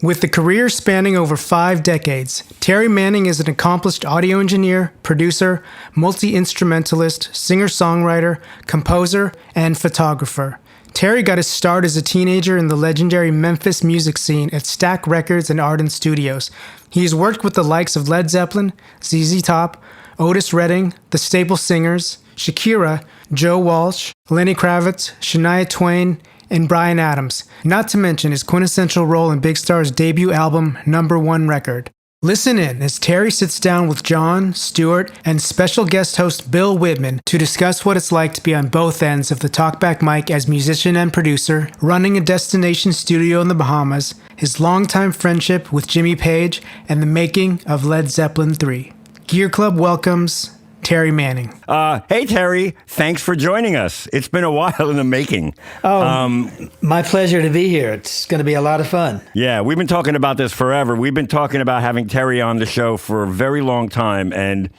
With a career spanning over 5 decades, Terry Manning is an accomplished audio engineer, producer, multi-instrumentalist, singer-songwriter, composer, and photographer. Terry got his start as a teenager in the legendary Memphis music scene at Stax Records and Ardent Studios. He's worked with the likes of Led Zeppelin, ZZ Top, Otis Redding, the Staple Singers, Shakira, Joe Walsh, Lenny Kravitz, Shania Twain, and Bryan Adams, not to mention his quintessential role in Big Star's debut album, #1 record. Listen in as Terry sits down with John, Stewart, and special guest host Bill Wittman to discuss what it's like to be on both ends of the Talkback Mic as musician and producer, running a destination studio in the Bahamas, his longtime friendship with Jimmy Page, and the making of Led Zeppelin III. Gear Club welcomes Terry Manning. Hey, Terry. Thanks for joining us. It's been a while in the making. My pleasure to be here. It's going to be a lot of fun. Yeah, we've been talking about this forever. We've been talking about having Terry on the show for a very long time, and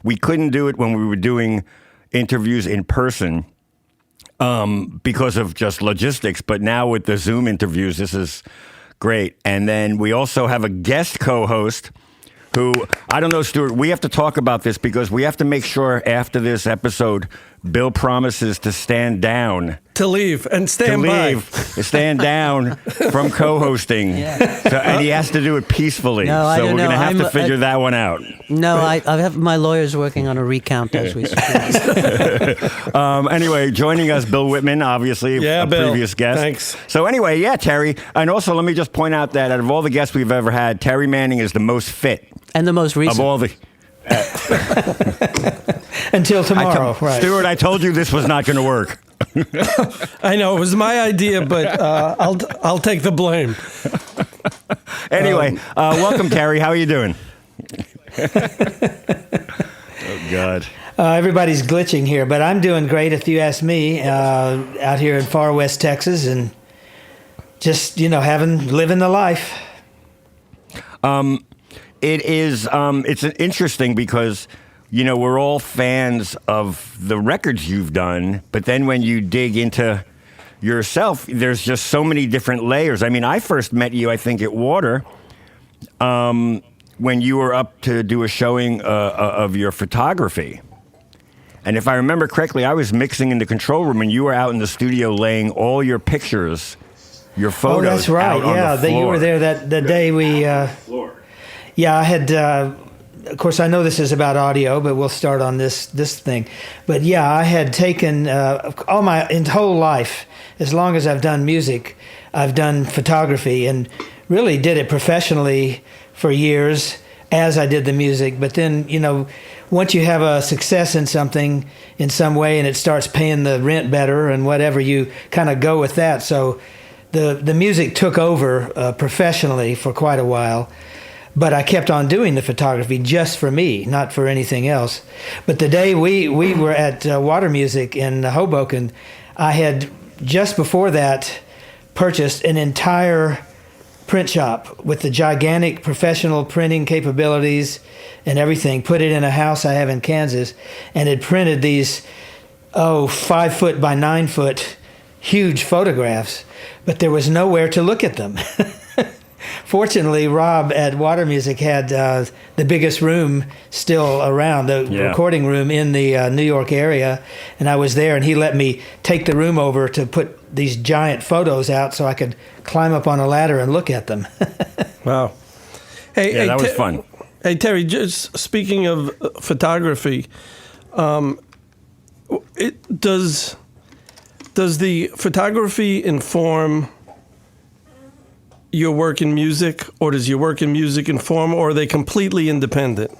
we couldn't do it when we were doing interviews in person because of just logistics. But now with the Zoom interviews, this is great. And then we also have a guest co-host who, I don't know, Stewart, we have to talk about this because we have to make sure after this episode, Bill promises to stand down. To leave and stand stand down from co-hosting. Yeah. So, and he has to do it peacefully. No, I so don't we're going to know. have to figure that one out. No, I have my lawyers working on a recount as we speak. Anyway, joining us, Bill Wittman, obviously, Yeah, a Bill. previous guest. Thanks. So anyway, yeah, Terry. And also, let me just point out that out of all the guests we've ever had, Terry Manning is the most fit And the most recent. of all the... Until tomorrow, right. Stewart, I told you this was not going to work. I know it was my idea, but I'll take the blame. Anyway, welcome, Terry. How are you doing? Oh, God. Everybody's glitching here, but I'm doing great if you ask me, out here in far west Texas and just, living the life. It's interesting because, we're all fans of the records you've done, but then when you dig into yourself, there's just so many different layers. I mean, I first met you, I think, at Water, when you were up to do a showing of your photography. And if I remember correctly, I was mixing in the control room and you were out in the studio laying all your pictures, your photos. Oh, that's right. Out on the floor. You were there the day we... Yeah, I had... of course, I know this is about audio, but we'll start on this thing. But yeah, I had taken all my whole life, as long as I've done music, I've done photography and really did it professionally for years as I did the music. But then, once you have a success in something in some way and it starts paying the rent better and whatever, you kind of go with that. So the music took over professionally for quite a while. But I kept on doing the photography just for me, not for anything else. But the day we were at Water Music in Hoboken, I had, just before that, purchased an entire print shop with the gigantic professional printing capabilities and everything, put it in a house I have in Kansas, and had printed these, 5 foot by 9 foot huge photographs, but there was nowhere to look at them. Fortunately, Rob at Water Music had the biggest room still around, the recording room in the New York area, and I was there, and he let me take the room over to put these giant photos out so I could climb up on a ladder and look at them. Wow. Hey, that was fun. Hey, Terry, just speaking of photography, does the photography inform your work in music, or does your work in music inform, or are they completely independent?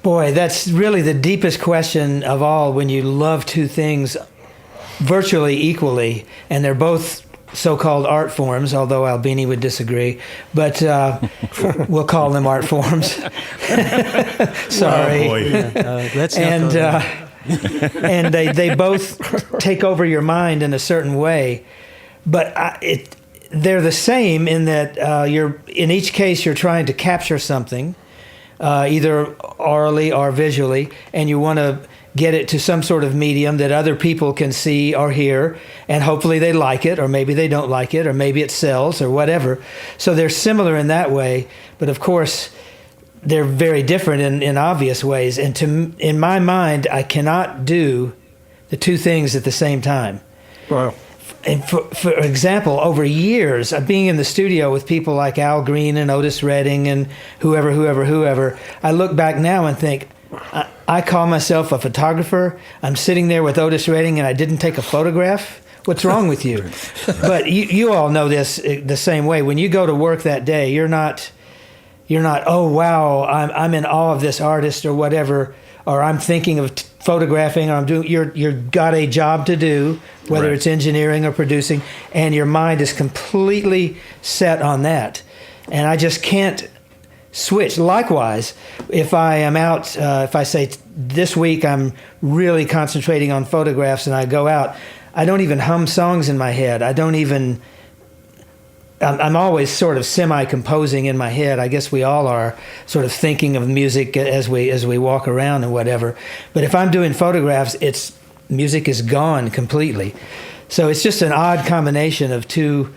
Boy, that's really the deepest question of all when you love two things virtually equally, and they're both so-called art forms, although Albini would disagree, but we'll call them art forms. Sorry. Oh, boy. Let's not and they both take over your mind in a certain way, but they're the same in that in each case you're trying to capture something, either orally or visually, and you want to get it to some sort of medium that other people can see or hear, and hopefully they like it, or maybe they don't like it, or maybe it sells, or whatever. So they're similar in that way, but of course they're very different in obvious ways. And in my mind, I cannot do the two things at the same time. Wow. And for example, over years of being in the studio with people like Al Green and Otis Redding and whoever, I look back now and think, I call myself a photographer. I'm sitting there with Otis Redding and I didn't take a photograph. What's wrong with you? But you all know this the same way. When you go to work that day, you're not, oh wow, I'm in awe of this artist or whatever, or I'm thinking of photographing, or I'm doing. You're got a job to do, whether Right. it's engineering or producing, and your mind is completely set on that. And I just can't switch. Likewise, if I am out, if I say this week I'm really concentrating on photographs and I go out, I don't even hum songs in my head. I'm always sort of semi-composing in my head. I guess we all are, sort of thinking of music as we walk around and whatever. But if I'm doing photographs, music is gone completely. So it's just an odd combination of two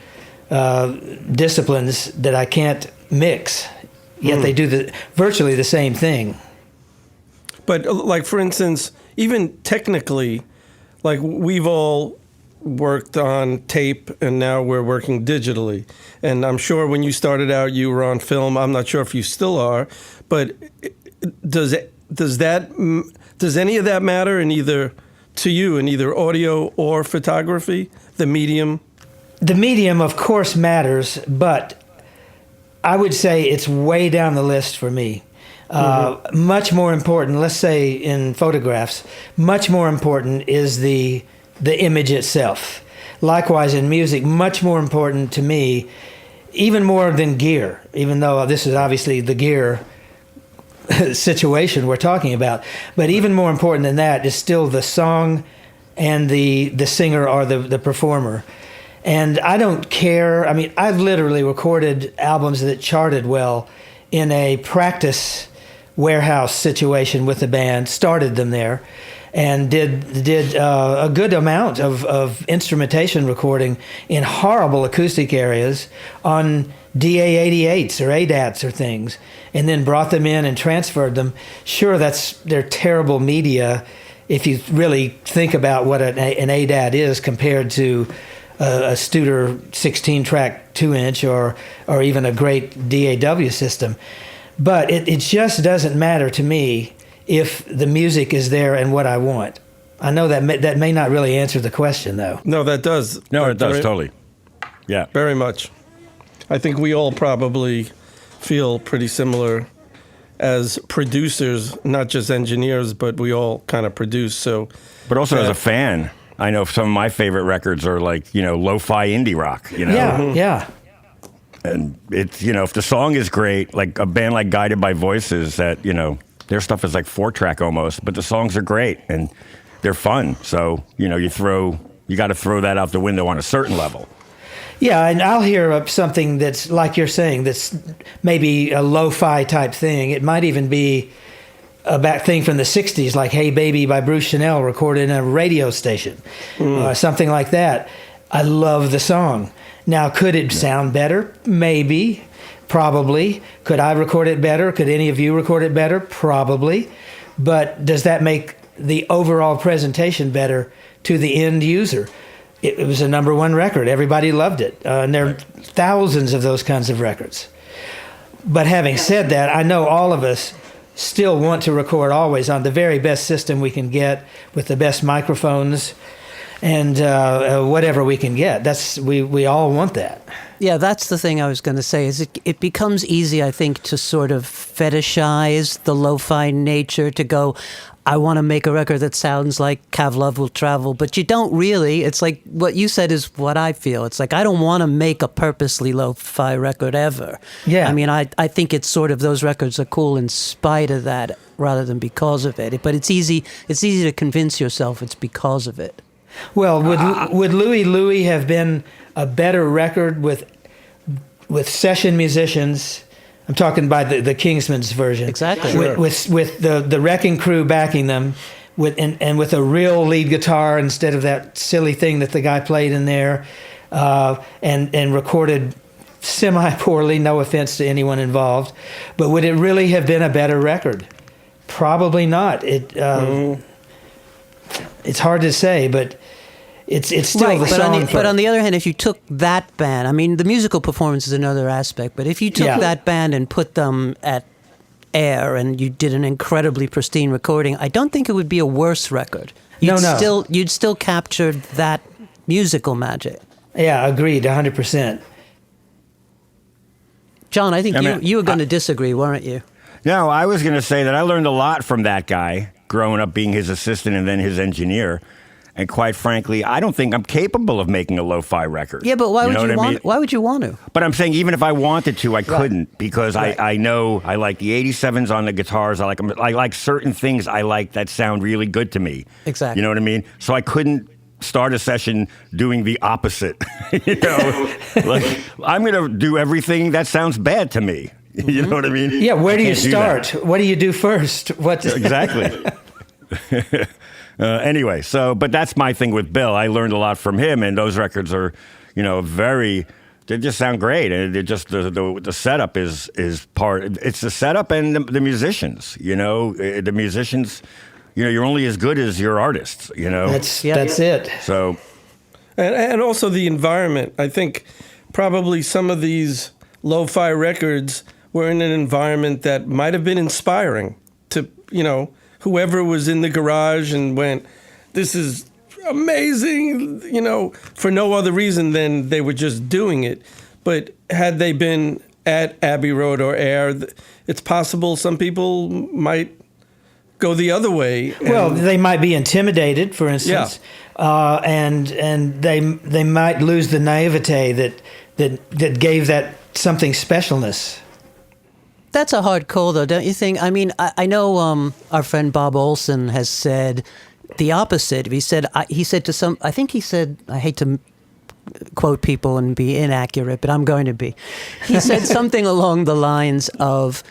disciplines that I can't mix. Yet they do virtually the same thing. But like, for instance, even technically, like we've all worked on tape and now we're working digitally. And I'm sure when you started out, you were on film. I'm not sure if you still are, but does any of that matter to you in either audio or photography, the medium? The medium, of course, matters, but I would say it's way down the list for me. Much more important, let's say in photographs, much more important is the image itself. Likewise in music, much more important to me, even more than gear, even though this is obviously the gear situation we're talking about. But even more important than that is still the song and the singer or the performer. And I don't care. I mean, I've literally recorded albums that charted well in a practice warehouse situation with the band, started them there, and did a good amount of instrumentation recording in horrible acoustic areas on DA-88s or ADATs or things, and then brought them in and transferred them. Sure, they're terrible media if you really think about what an ADAT is compared to a Studer 16-track 2-inch or even a great DAW system. But it just doesn't matter to me if the music is there and what I want. I know that may not really answer the question, though. No, that does. No, it does, totally. Yeah. Very much. I think we all probably feel pretty similar as producers, not just engineers, but we all kind of produce. So, But also as a fan, I know some of my favorite records are like, lo-fi indie rock, Yeah. And it's, if the song is great, like a band like Guided by Voices that, their stuff is like 4-track almost, but the songs are great and they're fun. So, you got to throw that out the window on a certain level. Yeah, and I'll hear something that's, like you're saying, that's maybe a lo-fi type thing. It might even be a back thing from the 60s, like Hey Baby by Bruce Chanel, recorded in a radio station, something like that. I love the song. Now, could it sound better? Maybe. Probably. Could I record it better? Could any of you record it better? Probably. But does that make the overall presentation better to the end user? It was a #1 record. Everybody loved it. And there are thousands of those kinds of records. But having said that, I know all of us still want to record always on the very best system we can get with the best microphones and whatever we can get. We all want that. Yeah, that's the thing I was going to say, is it becomes easy, I think, to sort of fetishize the lo-fi nature, to go, I want to make a record that sounds like Have Love Will Travel, but you don't really. It's like what you said is what I feel. It's like, I don't want to make a purposely lo-fi record ever. Yeah. I mean, I think it's sort of, those records are cool in spite of that rather than because of it. But it's easy to convince yourself it's because of it. Well, would Louie Louie have been a better record with session musicians? I'm talking by the Kingsmen's version. Exactly. With the Wrecking Crew backing them, with a real lead guitar instead of that silly thing that the guy played in there, and recorded semi-poorly, no offense to anyone involved. But would it really have been a better record? Probably not. It's hard to say, but it's still right, the song. but on the other hand, if you took that band, I mean, the musical performance is another aspect, but if you took that band and put them at air and you did an incredibly pristine recording, I don't think it would be a worse record. You'd still capture that musical magic. Yeah, agreed, 100%. John, I think you were going to disagree, weren't you? No, I was going to say that I learned a lot from that guy, growing up being his assistant and then his engineer. And quite frankly, I don't think I'm capable of making a lo-fi record. Yeah, but why would you want to? But I'm saying even if I wanted to, I couldn't, because I know I like the 87s on the guitars. I like certain things I like that sound really good to me. Exactly. You know what I mean? So I couldn't start a session doing the opposite. Like, I'm going to do everything that sounds bad to me. You know what I mean? Yeah, where do you start? What do you do first? Exactly. Anyway, but that's my thing with Bill. I learned a lot from him, and those records are, they just sound great. And it just, the setup is part, it's the setup and the musicians, the musicians, you're only as good as your artists, That's it. So. And also the environment. I think probably some of these lo-fi records were in an environment that might have been inspiring to, whoever was in the garage and went, this is amazing, for no other reason than they were just doing it. But had they been at Abbey Road or Air, it's possible some people might go the other way. Well, they might be intimidated, for instance, and they might lose the naivete that gave that something specialness. That's a hard call, though, don't you think? I mean, I know our friend Bob Olson has said the opposite. He said to some, I think he said, I hate to quote people and be inaccurate, but I'm going to be. He said something along the lines of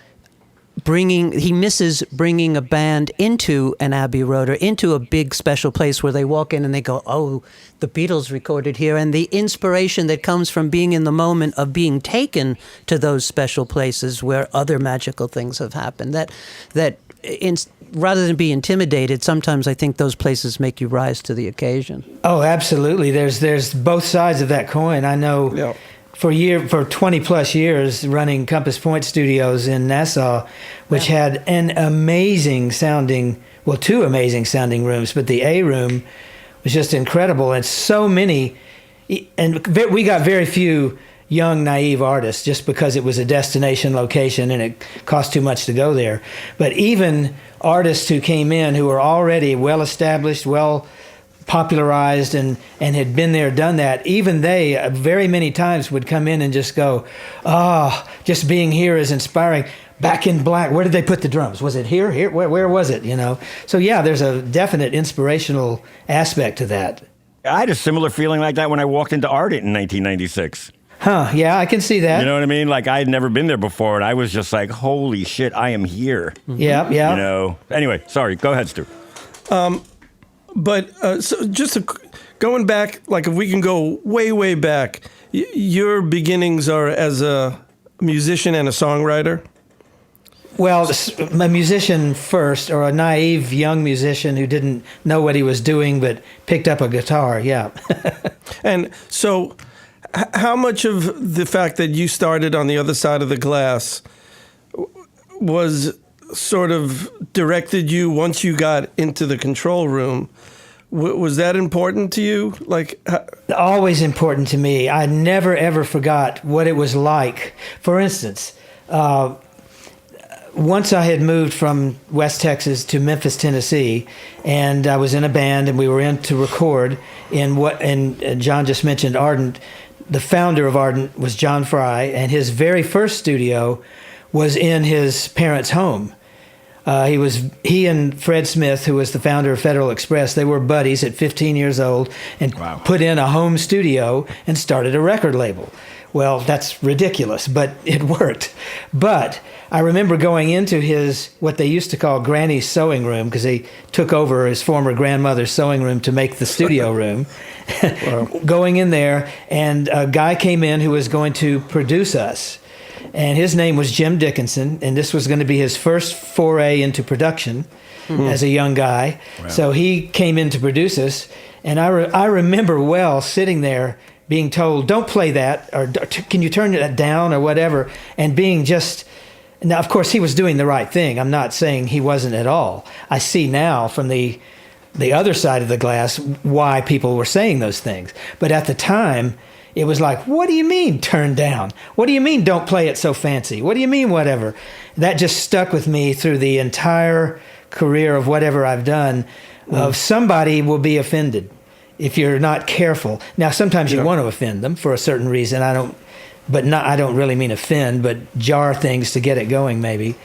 he misses bringing a band into an Abbey Road or into a big special place where they walk in and they go, oh, the Beatles recorded here. And the inspiration that comes from being in the moment of being taken to those special places where other magical things have happened. Rather than be intimidated, sometimes I think those places make you rise to the occasion. Oh, absolutely. There's both sides of that coin. I know. Yeah. For 20 plus years running Compass Point Studios in Nassau, which had an amazing sounding, two amazing sounding rooms, but the A room was just incredible. And so many, and we got very few young, naive artists just because it was a destination location and it cost too much to go there. But even artists who came in who were already well established, well popularized and had been there, done that, even they very many times would come in and just go, just being here is inspiring. Back in Black, where did they put the drums? Was it here? Where was it? So yeah, there's a definite inspirational aspect to that. I had a similar feeling like that when I walked into Ardent in 1996. Huh, yeah, I can see that. You know what I mean? Like, I had never been there before, and I was just like, holy shit, I am here. Yeah. Anyway, sorry, go ahead, Stu. But so just going back, like if we can go way, way back, your beginnings are as a musician and a songwriter? Well, a musician first, or a naive young musician who didn't know what he was doing but picked up a guitar, yeah. And so how much of the fact that you started on the other side of the glass was sort of directed you once you got into the control room? Was that important to you? Always important to me. I never ever forgot what it was like. For instance, once I had moved from West Texas to Memphis, Tennessee, and I was in a band and we were in to record and John just mentioned Ardent. The founder of Ardent was John Fry, and his very first studio was in his parents' home. He and Fred Smith, who was the founder of Federal Express, they were buddies at 15 years old and put in a home studio and started a record label. Well, that's ridiculous, but it worked. But I remember going into his, what they used to call Granny's sewing room, because he took over his former grandmother's sewing room to make the studio room. Going in there, and a guy came in who was going to produce us. And his name was Jim Dickinson, and this was going to be his first foray into production as a young guy. Wow. So he came in to produce us, and I remember well sitting there being told, don't play that, or can you turn that down, or whatever, and being just... Now, of course, he was doing the right thing. I'm not saying he wasn't at all. I see now from the other side of the glass why people were saying those things. But at the time, it was like, what do you mean turn down? What do you mean don't play it so fancy? What do you mean whatever? That just stuck with me through the entire career of whatever I've done, of somebody will be offended if you're not careful. Now, sometimes you want to offend them for a certain reason. I don't really mean offend, but jar things to get it going maybe.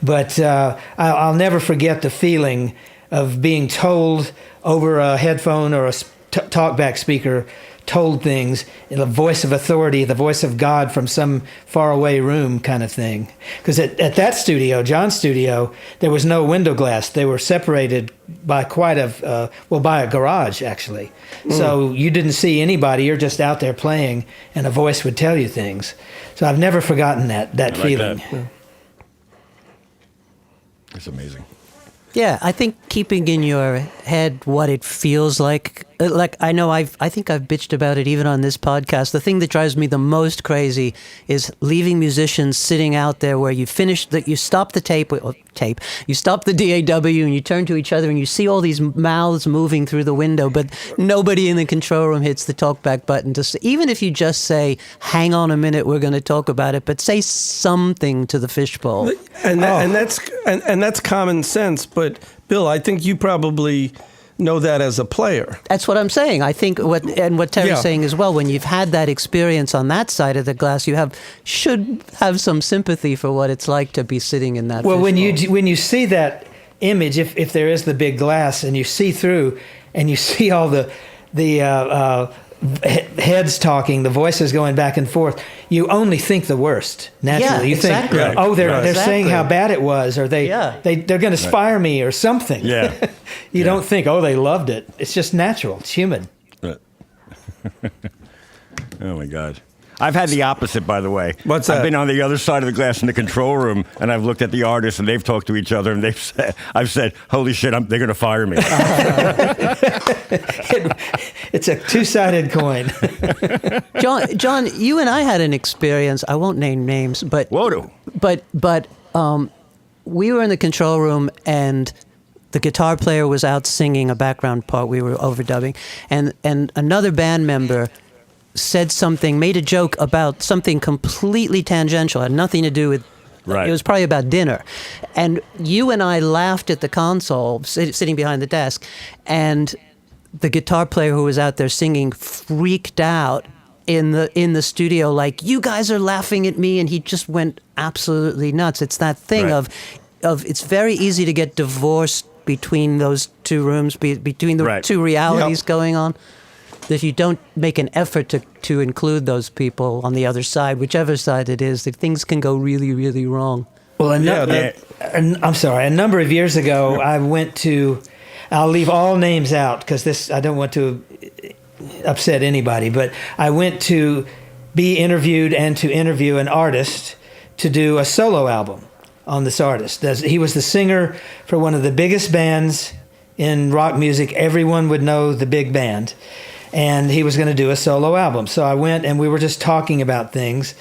But I'll never forget the feeling of being told over a headphone or a talkback speaker, told things in the voice of authority, the voice of God from some faraway room kind of thing. Because at that studio, John's studio, there was no window glass. They were separated by by a garage, actually. So you didn't see anybody. You're just out there playing, and a voice would tell you things. So I've never forgotten that feeling. That. It's amazing. Yeah, I think keeping in your head what it feels like I know I think I've bitched about it even on this podcast. The thing that drives me the most crazy is leaving musicians sitting out there where you stop the tape, you stop the DAW and you turn to each other and you see all these mouths moving through the window, but nobody in the control room hits the talkback button. Even if you just say, hang on a minute, we're going to talk about it, but say something to the fishbowl. And that's common sense, but Bill, I think you probably know that as a player. That's what I'm saying. I think what Terry's saying as well, when you've had that experience on that side of the glass, should have some sympathy for what it's like to be sitting in that. Well, when you see that image, if there is the big glass, and you see through, and you see all the heads talking, the voices going back and forth, you only think the worst. Naturally, you exactly. think, oh, they're saying how bad it was, or they're going to fire me or something. Yeah. You don't think, oh, they loved it. It's just natural. It's human. Oh my God. I've had the opposite, by the way. What's that? I've been on the other side of the glass in the control room, and I've looked at the artists, and they've talked to each other, and I've said, holy shit, they're going to fire me. It's a two-sided coin. John, you and I had an experience. I won't name names, but we were in the control room, and the guitar player was out singing a background part. We were overdubbing, and another band member made a joke about something completely tangential, had nothing to do with. Right. It was probably about dinner, and you and I laughed at the console, sitting behind the desk, and the guitar player who was out there singing freaked out in the studio, like, you guys are laughing at me, and he just went absolutely nuts. It's that thing of it's very easy to get divorced between those two rooms, between the two realities going on, that you don't make an effort to include those people on the other side, whichever side it is, that things can go really, really wrong. Well, I'm sorry, a number of years ago, I went to, I'll leave all names out because I don't want to upset anybody, but I went to be interviewed and to interview an artist to do a solo album on this artist. He was the singer for one of the biggest bands in rock music. Everyone would know the big band. And he was going to do a solo album. So I went, and we were just talking about things.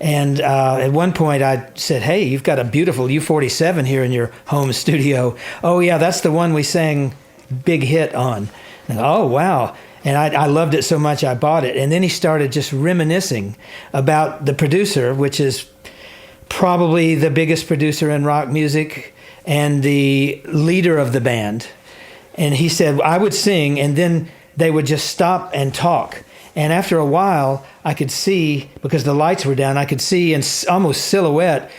And at one point I said, hey, you've got a beautiful U-47 here in your home studio. Oh, yeah, that's the one we sang Big Hit on. And, oh, wow. And I loved it so much I bought it. And then he started just reminiscing about the producer, which is probably the biggest producer in rock music and the leader of the band. And he said, I would sing, and then they would just stop and talk. And after a while, I could see, because the lights were down, I could see in almost silhouette,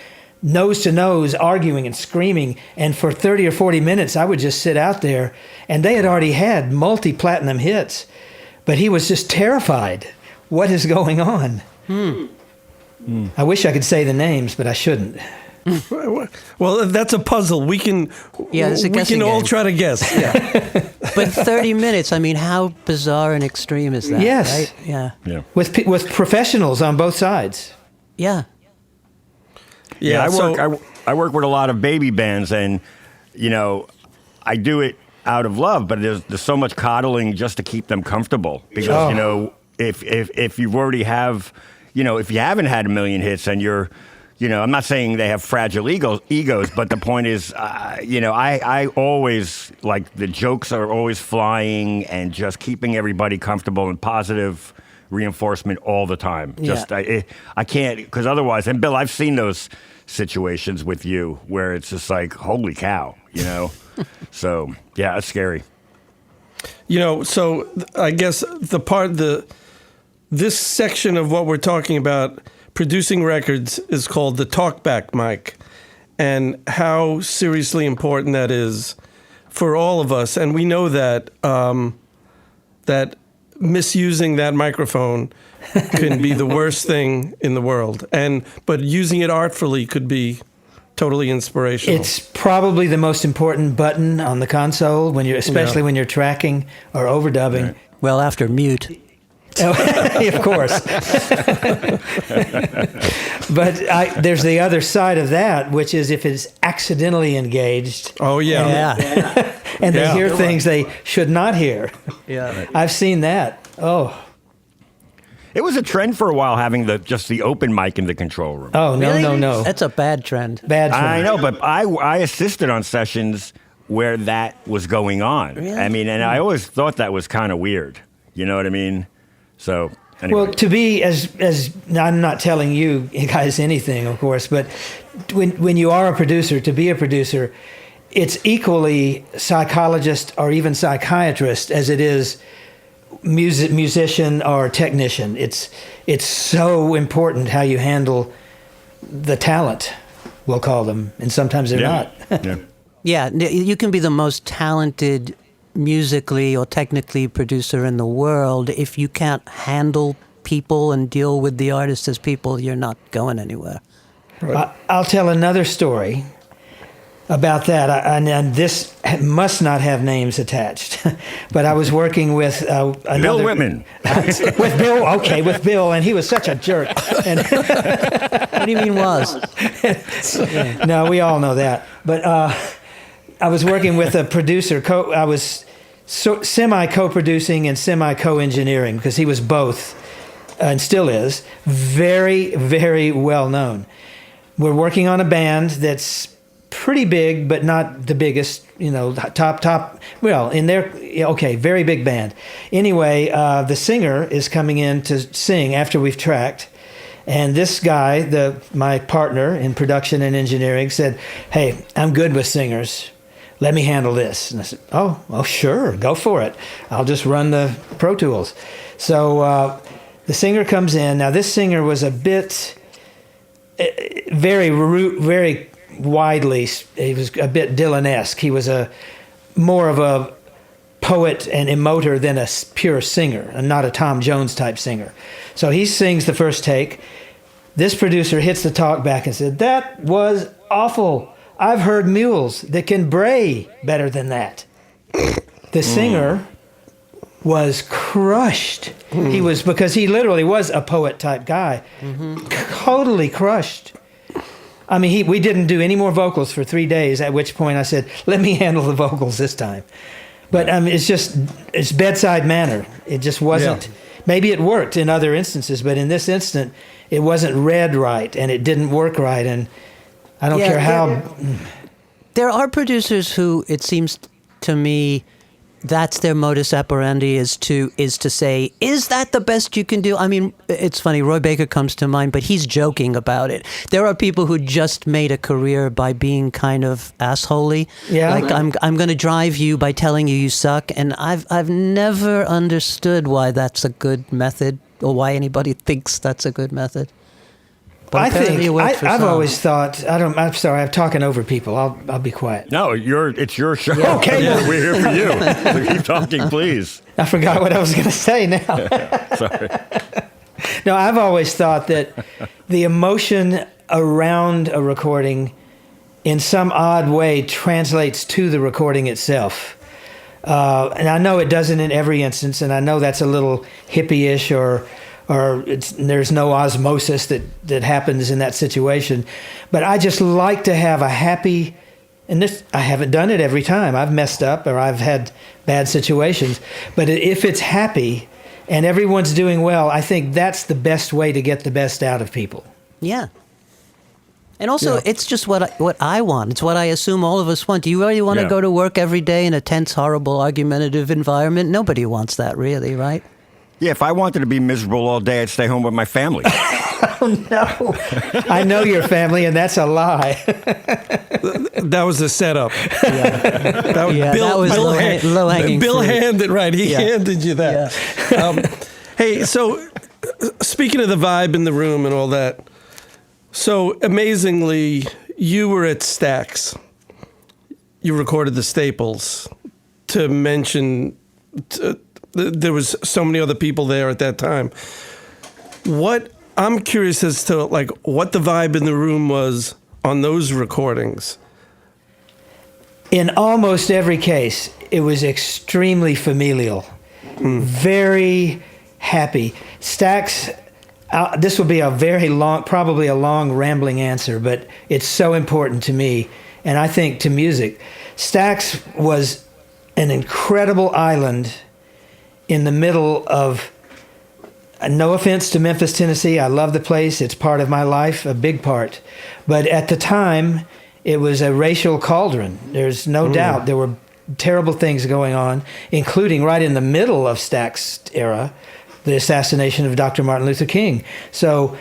nose to nose, arguing and screaming. And for 30 or 40 minutes, I would just sit out there. And they had already had multi-platinum hits. But he was just terrified. What is going on? I wish I could say the names, but I shouldn't. Well, that's a puzzle. We can it's a we guessing can all game. try to guess. Yeah. But 30 minutes, I mean, how bizarre and extreme is that? Yes. Right? Yeah. Yeah. With professionals on both sides. Yeah. Yeah. I work with a lot of baby bands, and I do it out of love, but there's so much coddling just to keep them comfortable because if you already have if you haven't had a million hits and you're I'm not saying they have fragile egos, but the point is, I always, like, the jokes are always flying and just keeping everybody comfortable and positive reinforcement all the time. Yeah. I can't, because otherwise, and Bill, I've seen those situations with you where it's just like, holy cow, So, yeah, it's scary. So I guess this section of what we're talking about, producing records, is called the Talkback Mic, and how seriously important that is for all of us. And we know that that misusing that microphone can be the worst thing in the world, but using it artfully could be totally inspirational. It's probably the most important button on the console especially when you're tracking or overdubbing. Right. Well, after mute. Of course. But there's the other side of that, which is if it's accidentally engaged. Oh, yeah. And they hear things they should not hear. Yeah. I've seen that. Oh. It was a trend for a while having just the open mic in the control room. Oh, no, Really? no. That's a bad trend. Bad for I me. know, but I assisted on sessions where that was going on. Really? I mean, and I always thought that was kind of weird. You know what I mean? So, anyway. Well, to be as I'm not telling you guys anything, of course, but when you are a producer, to be a producer, it's equally psychologist or even psychiatrist as it is musician or technician. It's so important how you handle the talent, we'll call them, and sometimes they're not. Yeah. Yeah, you can be the most talented musically or technically producer in the world. If you can't handle people and deal with the artists as people, you're not going anywhere. I'll tell another story about that, and this must not have names attached. But I was working with Bill Wittman. with Bill, and he was such a jerk. And What do you mean was? no, we all know that. But I was working with a producer. I was semi-co-producing and semi-co-engineering because he was both, and still is, very, very well known. We're working on a band that's pretty big, but not the biggest, top. Well, very big band. Anyway, the singer is coming in to sing after we've tracked. And this guy, my partner in production and engineering, said, "Hey, I'm good with singers. Let me handle this." And I said, oh, sure, go for it. I'll just run the Pro Tools. So the singer comes in. Now, this singer was a bit, very widely, he was a bit Dylan-esque. He was more of a poet and emoter than a pure singer, and not a Tom Jones type singer. So he sings the first take. This producer hits the talk back and said, "That was awful. I've heard mules that can bray better than that." The singer was crushed. Because he literally was a poet type guy. Totally crushed. I mean, we didn't do any more vocals for 3 days, at which point I said, "Let me handle the vocals this time." But it's bedside manner. It just wasn't. Yeah. Maybe it worked in other instances, but in this instant, it wasn't read right, and it didn't work right, and I don't care how. There are producers who, it seems to me, that's their modus operandi is to say, is that the best you can do? I mean, it's funny, Roy Baker comes to mind, but he's joking about it. There are people who just made a career by being kind of assholey. Yeah. Like, I'm going to drive you by telling you suck, and I've never understood why that's a good method or why anybody thinks that's a good method. But I apparently think it worked for I've some. always thought. I'm sorry. I'm talking over people. I'll be quiet. No, it's your show. Okay. We're here for you. So keep talking, please. I forgot what I was going to say now. Sorry. No, I've always thought that the emotion around a recording in some odd way translates to the recording itself. And I know it doesn't in every instance, and I know that's a little hippie-ish or there's no osmosis that happens in that situation. But I just like to have a happy, and this, I haven't done it every time. I've messed up or I've had bad situations. But if it's happy and everyone's doing well, I think that's the best way to get the best out of people. Yeah. And also, it's just what I want. It's what I assume all of us want. Do you really want to go to work every day in a tense, horrible, argumentative environment? Nobody wants that, really, right? Yeah, if I wanted to be miserable all day, I'd stay home with my family. Oh, no. I know your family, and that's a lie. That was a setup. That was low hanging Bill fruit. handed, right? He handed you that. Yeah. Hey, so speaking of the vibe in the room and all that, so amazingly, you were at Stax. You recorded the Staples. To mention, there was so many other people there at that time. I'm curious as to like what the vibe in the room was on those recordings. In almost every case, it was extremely familial, very happy. Stax. This will be a very long, probably a long, rambling answer, but it's so important to me, and I think to music. Stax was an incredible island in the middle of, no offense to Memphis, Tennessee, I love the place, it's part of my life, a big part. But at the time, it was a racial cauldron. There's no doubt there were terrible things going on, including right in the middle of Stax era, the assassination of Dr. Martin Luther King. So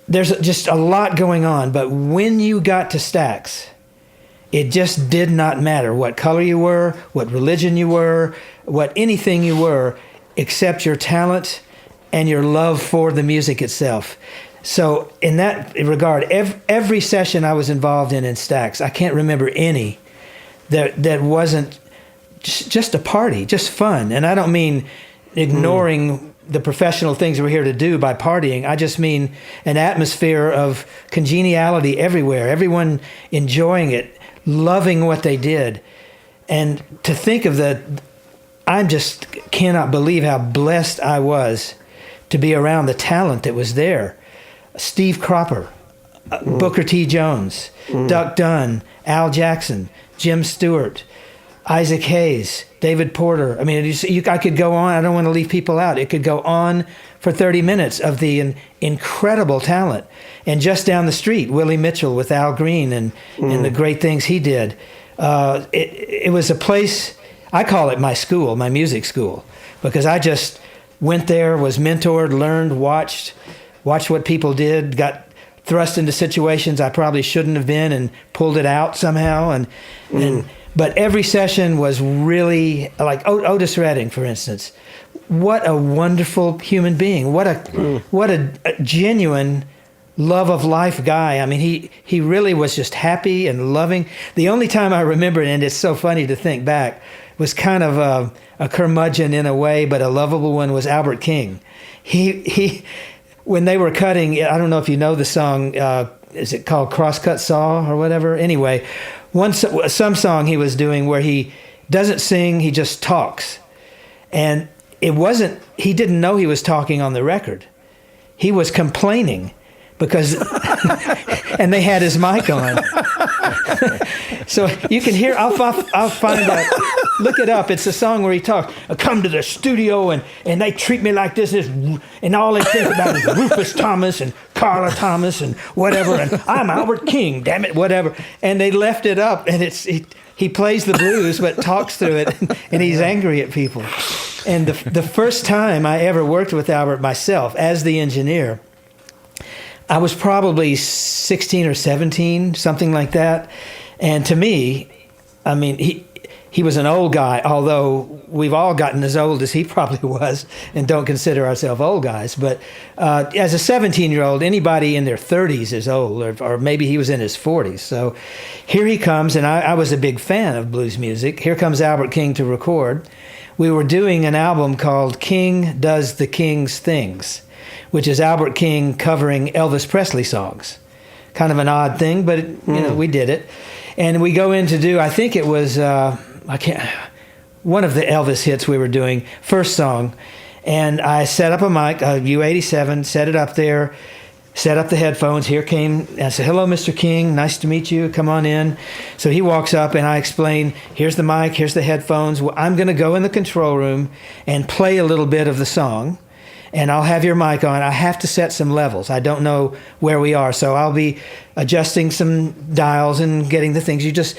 there's just a lot going on. But when you got to Stax, it just did not matter what color you were, what religion you were, what anything you were, except your talent and your love for the music itself. So in that regard, every session I was involved in Stax, I can't remember any that wasn't just a party, just fun. And I don't mean ignoring the professional things we're here to do by partying. I just mean an atmosphere of congeniality everywhere, everyone enjoying it, loving what they did. And to think of I just cannot believe how blessed I was to be around the talent that was there. Steve Cropper, Booker T. Jones, Duck Dunn, Al Jackson, Jim Stewart, Isaac Hayes, David Porter. I mean, I could go on. I don't want to leave people out. It could go on for 30 minutes of the incredible talent. And just down the street, Willie Mitchell with Al Green and the great things he did. It was a place, I call it my school, my music school, because I just went there, was mentored, learned, watched what people did, got thrust into situations I probably shouldn't have been and pulled it out somehow. But every session was really, like Otis Redding, for instance. What a wonderful human being. What a genuine love of life guy. I mean, he really was just happy and loving. The only time I remember, and it's so funny to think back, was kind of a curmudgeon in a way, but a lovable one, was Albert King. He when they were cutting, I don't know if you know the song, is it called Crosscut Saw or whatever? Anyway, some song he was doing where he doesn't sing, he just talks. And he didn't know he was talking on the record. He was complaining because, and they had his mic on. So you can hear, I'll find out, look it up. It's a song where he talks, I come to the studio and they treat me like this, and all they think about is Rufus Thomas and Carla Thomas and whatever, and I'm Albert King, damn it, whatever. And they left it up, and he plays the blues but talks through it, and he's angry at people. And the first time I ever worked with Albert myself as the engineer, I was probably 16 or 17, something like that. And to me, I mean, he was an old guy, although we've all gotten as old as he probably was and don't consider ourselves old guys. But as a 17-year-old, anybody in their 30s is old, or maybe he was in his 40s. So here he comes, and I was a big fan of blues music. Here comes Albert King to record. We were doing an album called King Does the King's Things, which is Albert King covering Elvis Presley songs. Kind of an odd thing, but we did it. And we go in to do, I think it was, one of the Elvis hits we were doing, first song. And I set up a mic, a U87, set it up there, set up the headphones. Here came, I said, hello, Mr. King, nice to meet you, come on in. So he walks up and I explain, here's the mic, here's the headphones. Well, I'm going to go in the control room and play a little bit of the song. And I'll have your mic on. I have to set some levels. I don't know where we are, so I'll be adjusting some dials and getting the things. You just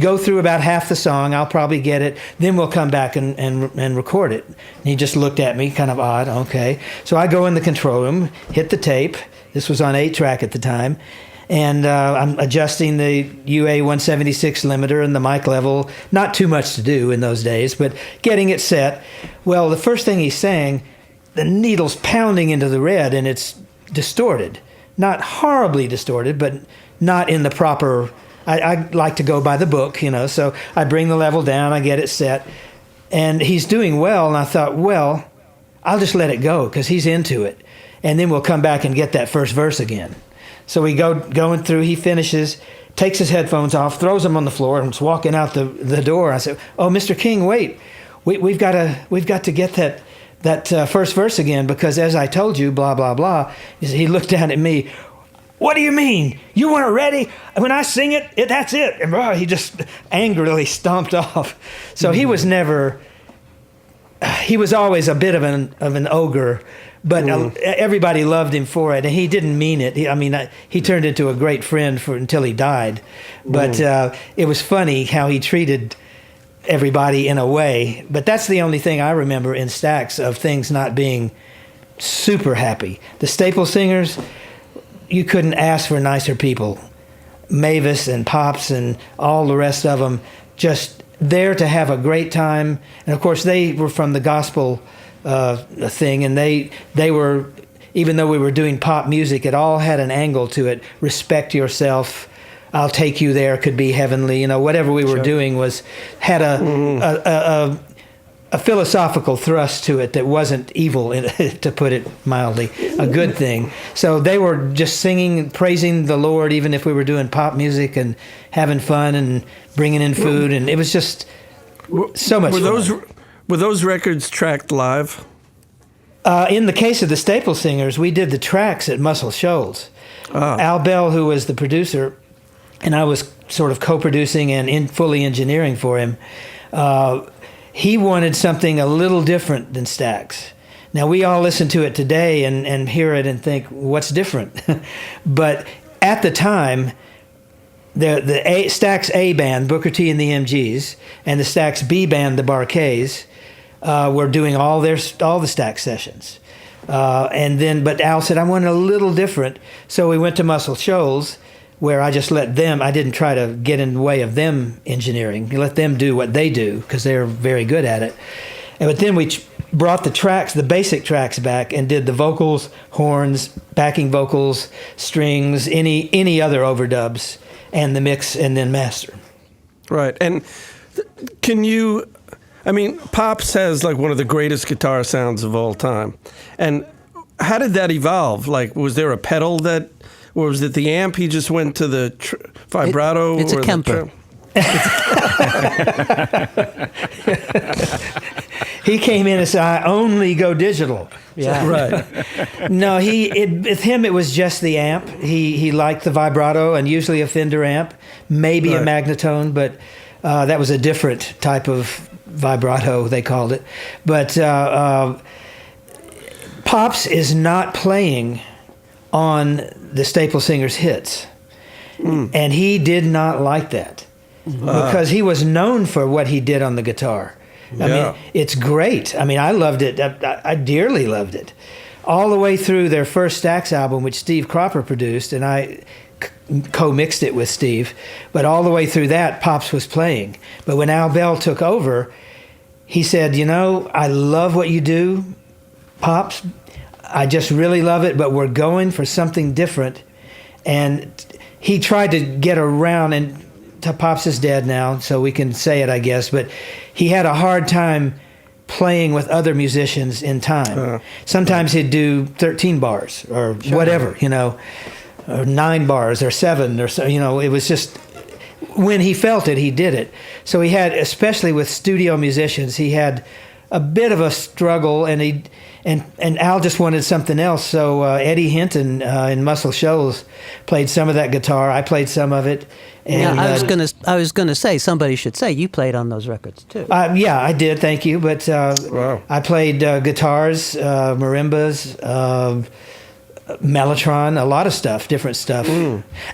go through about half the song. I'll probably get it. Then we'll come back and record it. And he just looked at me, kind of odd. Okay. So I go in the control room, hit the tape. This was on 8-track at the time. And I'm adjusting the UA 176 limiter and the mic level. Not too much to do in those days, but getting it set. Well, the first thing he's saying, the needle's pounding into the red and it's distorted. Not horribly distorted, but not in the proper, I like to go by the book, so I bring the level down, I get it set, and he's doing well, and I thought, well, I'll just let it go because he's into it, and then we'll come back and get that first verse again. So we going through, he finishes, takes his headphones off, throws them on the floor, and is walking out the door. I said, oh, Mr. King, wait, we've got to get that first verse again, because as I told you, blah, blah, blah. He looked down at me. What do you mean? You weren't ready? When I sing it, that's it. And he just angrily stomped off. So he was always a bit of an ogre, but everybody loved him for it, and he didn't mean it. He turned into a great friend until he died. But it was funny how he treated everybody in a way, but that's the only thing I remember in Stax of things not being super happy. The Staple Singers, you couldn't ask for nicer people. Mavis and Pops and all the rest of them, just there to have a great time. And of course they were from the gospel thing, and they were, even though we were doing pop music, it all had an angle to it. Respect yourself, I'll take you there could be heavenly. Whatever we were doing had a philosophical thrust to it that wasn't evil, to put it mildly, a good thing. So they were just singing, praising the Lord, even if we were doing pop music and having fun and bringing in food, and it was just so much fun. Were those records tracked live? In the case of the Staple Singers, we did the tracks at Muscle Shoals. Al Bell, who was the producer, and I was sort of co-producing and fully engineering for him. He wanted something a little different than Stax. Now, we all listen to it today and hear it and think, what's different? But at the time, the Stax A band, Booker T and the MGs, and the Stax B band, the Barkays, were doing all the Stax sessions. But Al said, I want it a little different. So we went to Muscle Shoals, where I just let them, I didn't try to get in the way of them engineering. You let them do what they do, because they're very good at it. But then we brought the tracks, the basic tracks back, and did the vocals, horns, backing vocals, strings, any other overdubs, and the mix, and then master. Right. And can you, Pops has like one of the greatest guitar sounds of all time. And how did that evolve? Like, was there a pedal that, or was it the amp? He just went to the vibrato? It's a Kemper. He came in and said, I only go digital. Yeah. Right. No, with him it was just the amp. He liked the vibrato, and usually a Fender amp, maybe a Magnatone, but that was a different type of vibrato, they called it. But Pops is not playing on the Staple Singers hits. And he did not like that, because he was known for what he did on the guitar. I mean, it's great. I loved it. I dearly loved it. All the way through their first Stax album, which Steve Cropper produced, and I co-mixed it with Steve. But all the way through that, Pops was playing. But when Al Bell took over, he said, I love what you do, Pops. I just really love it, but we're going for something different. And he tried to get around, and Pops is dead now, so we can say it, I guess, but he had a hard time playing with other musicians in time. Sometimes he'd do 13 bars or whatever, you know, or 9 bars or 7 or so, you know, it was just when he felt it, he did it. So he had, especially with studio musicians, he had a bit of a struggle, and Al just wanted something else. So Eddie Hinton in Muscle Shoals played some of that guitar. I played some of it. And, I was gonna say, somebody should say you played on those records too. Yeah, I did. Thank you. But Wow. I played guitars, marimbas, mellotron, a lot of stuff, different stuff.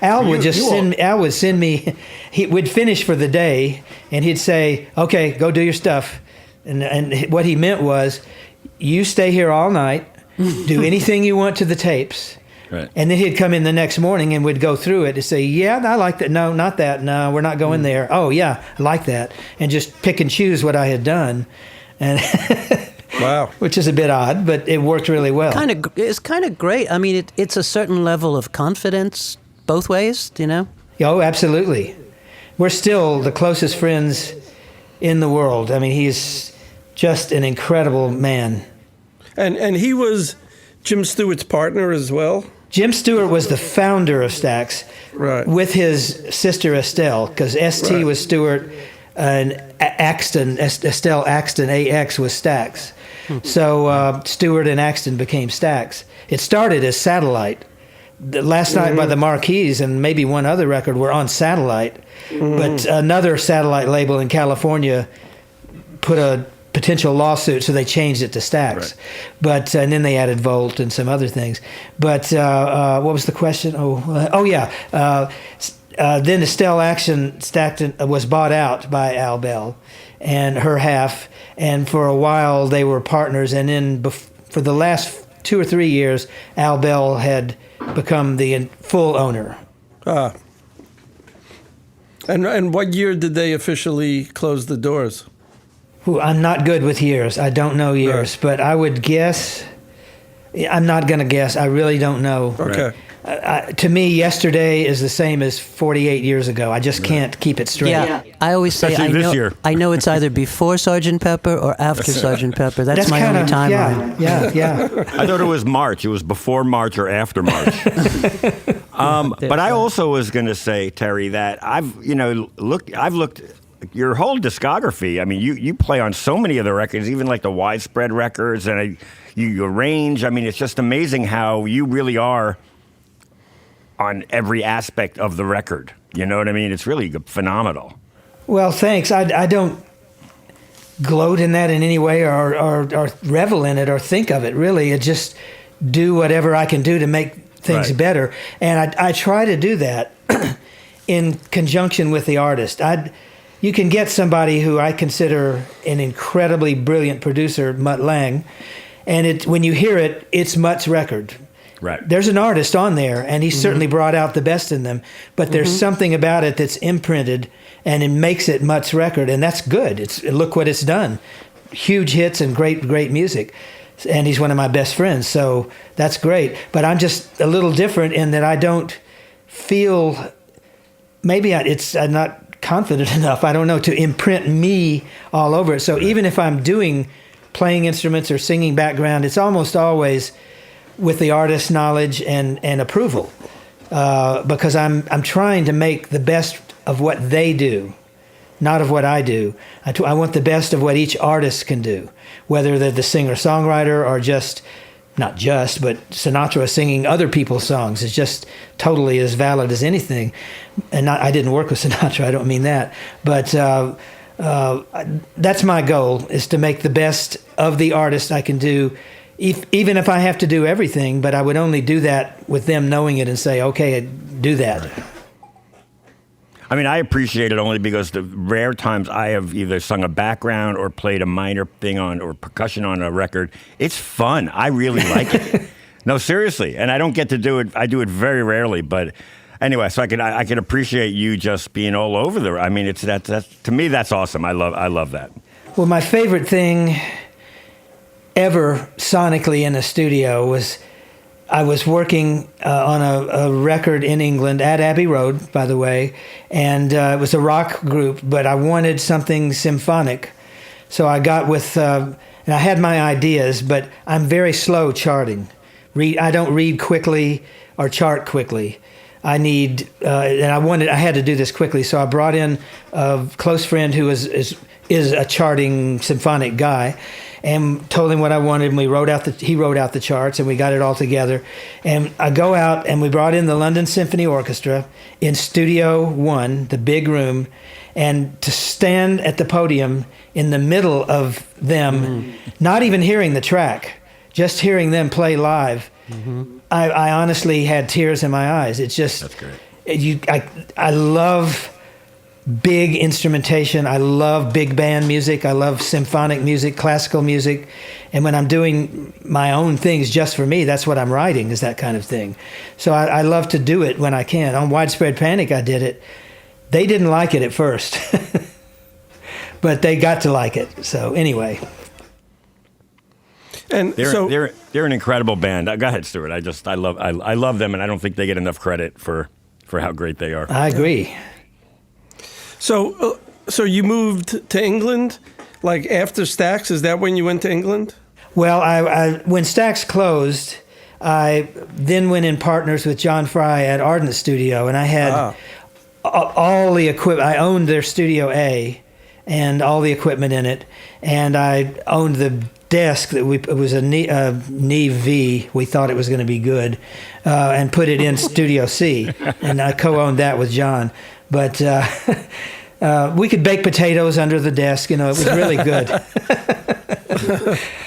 Al would send me. He would finish for the day, and he'd say, "Okay, go do your stuff." And what he meant was, you stay here all night, do anything you want to the tapes. Right. And then he'd come in the next morning and would go through it and say, yeah, I like that. No, not that. No, we're not going there. Oh, yeah, I like that. And just pick and choose what I had done. And Wow. which is a bit odd, but it worked really well. It's kind of great. I mean, it's a certain level of confidence both ways, you know? Oh, absolutely. We're still the closest friends in the world. I mean, he's just an incredible man. And he was Jim Stewart's partner as well? Jim Stewart was the founder of Stax, Right. with his sister Estelle, because ST Right. was Stewart and Estelle Axton, AX was Stax. So Stewart and Axton became Stax. It started as Satellite. The Last Night by the Marquis and maybe one other record were on Satellite, but another satellite label in California put a potential lawsuit, so they changed it to Stax. Right. But and then they added Volt and some other things. But what was the question? Then Estelle Stackton was bought out by Al Bell and her half, and for a while they were partners. And then for the last 2 or 3 years, Al Bell had become the full owner. And what year did they officially close the doors? Ooh, I'm not good with years. I don't know years, but I would guess. I'm not going to guess. I really don't know. Okay. To me, yesterday is the same as 48 years ago. I just can't keep it straight. Yeah. I always say Especially this year. I know it's either before Sgt. Pepper or after Sgt. Pepper. That's my only timeline. Yeah. I thought it was March. It was before March or after March. But I also was going to say, Terry, that I've looked your whole discography. I mean, you play on so many of the records, even like the widespread records, and you arrange. I mean, it's just amazing how you really are on every aspect of the record. You know what I mean? It's really phenomenal. Well, thanks. I don't gloat in that in any way or revel in it or think of it, really. It just do whatever I can do to make things Right. better. And I try to do that in conjunction with the artist. You can get somebody who I consider an incredibly brilliant producer, Mutt Lange, and when you hear it, it's Mutt's record. Right. There's an artist on there, and he certainly brought out the best in them, but there's something about it that's imprinted, and it makes it Mutt's record, and that's good. Look what it's done. Huge hits and great music. And he's one of my best friends, so that's great. But I'm just a little different in that I don't feel, maybe I'm not confident enough, I don't know, to imprint me all over it. So even if I'm playing instruments or singing background, it's almost always with the artist's knowledge and approval, because I'm trying to make the best of what they do, not of what I do. I want the best of what each artist can do, whether they're the singer-songwriter or not just, but Sinatra singing other people's songs is just totally as valid as anything. And I didn't work with Sinatra, I don't mean that. But that's my goal, is to make the best of the artist I can do, even if I have to do everything, but I would only do that with them knowing it and say, okay, do that. I mean, I appreciate it only because the rare times I have either sung a background or played a minor thing or percussion on a record, it's fun. I really like it. No, seriously. And I don't get to do it. I do it very rarely. But anyway, so I can appreciate you just being all over there. I mean, that's to me, that's awesome. I love that. Well, my favorite thing ever sonically in a studio was I was working on a record in England at Abbey Road, by the way, and it was a rock group, but I wanted something symphonic. So I got with, and I had my ideas, but I'm very slow charting. I don't read quickly or chart quickly. I need, and I had to do this quickly, so I brought in a close friend who is a charting symphonic guy, and told him what I wanted, and he wrote out the charts, and we got it all together. And I go out, and we brought in the London Symphony Orchestra in Studio 1, the big room, and to stand at the podium in the middle of them, not even hearing the track, just hearing them play live, I honestly had tears in my eyes. It's just, that's great. I love big instrumentation. I love big band music. I love symphonic music, classical music. And when I'm doing my own things just for me, that's what I'm writing, is that kind of thing. So I love to do it when I can. On Widespread Panic, I did it. They didn't like it at first, but they got to like it. So anyway. And they're an incredible band. Go ahead, Stewart. I love them, and I don't think they get enough credit for how great they are. I agree. So you moved to England, like after Stax? Is that when you went to England? Well, when Stax closed, I then went in partners with John Fry at Ardent Studio, and I had all the equipment. I owned their Studio A and all the equipment in it, and I owned the desk it was a Neve V. We thought it was going to be good, and put it in Studio C, and I co-owned that with John. But we could bake potatoes under the desk. It was really good.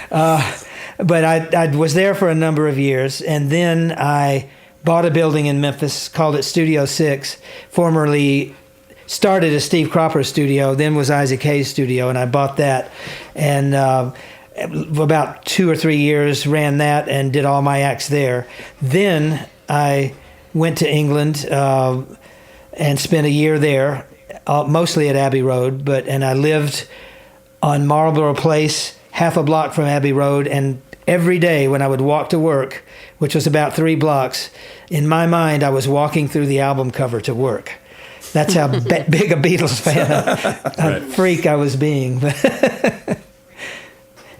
But I was there for a number of years, and then I bought a building in Memphis, called it Studio 6, formerly started as Steve Cropper's studio, then was Isaac Hayes' studio, and I bought that. And about 2 or 3 years ran that and did all my acts there. Then I went to England and spent a year there, mostly at Abbey Road, and I lived on Marlborough Place, half a block from Abbey Road, and every day when I would walk to work, which was about 3 blocks, in my mind I was walking through the album cover to work. That's how big a Beatles fan, a freak I was being.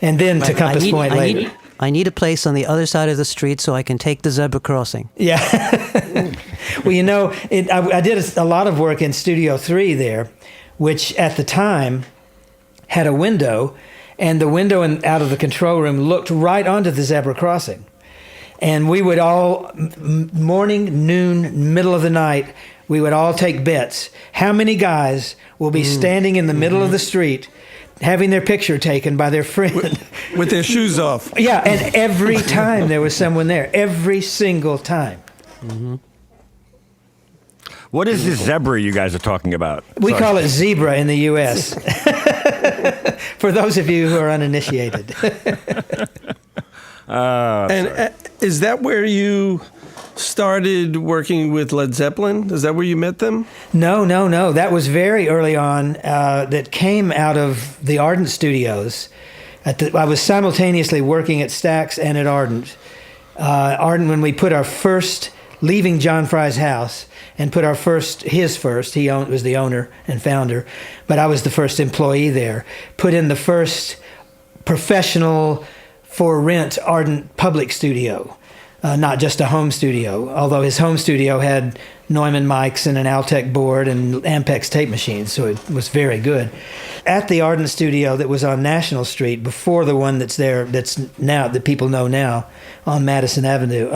And then to Compass Point later. I need a place on the other side of the street so I can take the zebra crossing. Yeah. Well, I did a lot of work in Studio 3 there, which at the time had a window, and the window out of the control room looked right onto the zebra crossing. And we would all, morning, noon, middle of the night, we would all take bets. How many guys will be standing in the middle of the street having their picture taken by their friend? With their shoes off. Yeah, and every time there was someone there. Every single time. Mm-hmm. What is this zebra you guys are talking about? We call it zebra in the U.S. For those of you who are uninitiated. And is that where you started working with Led Zeppelin? Is that where you met them? No. That was very early on. That came out of the Ardent Studios. I was simultaneously working at Stax and at Ardent. Ardent, when we put our first, leaving John Fry's house, and put his first, he was the owner and founder, but I was the first employee there, put in the first professional for rent Ardent public studio. Not just a home studio, although his home studio had Neumann mics and an Altec board and Ampex tape machines, so it was very good. At the Ardent studio that was on National Street, before the one that's there, that's now, that people know now, on Madison Avenue,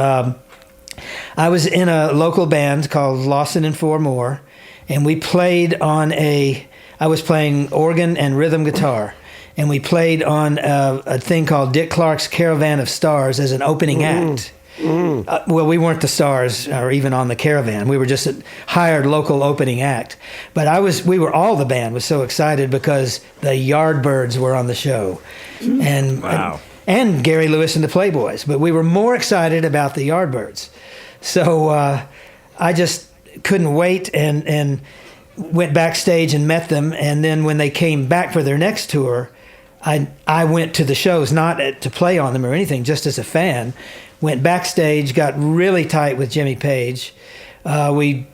I was in a local band called Lawson and Four More, and we played I was playing organ and rhythm guitar, and we played on a thing called Dick Clark's Caravan of Stars as an opening act. Well, we weren't the stars or even on the Caravan. We were just a hired local opening act. But the band was so excited because the Yardbirds were on the show. And, wow. and Gary Lewis and the Playboys. But we were more excited about the Yardbirds. So I just couldn't wait and went backstage and met them. And then when they came back for their next tour, I went to the shows, not to play on them or anything, just as a fan. Went backstage, got really tight with Jimmy Page. We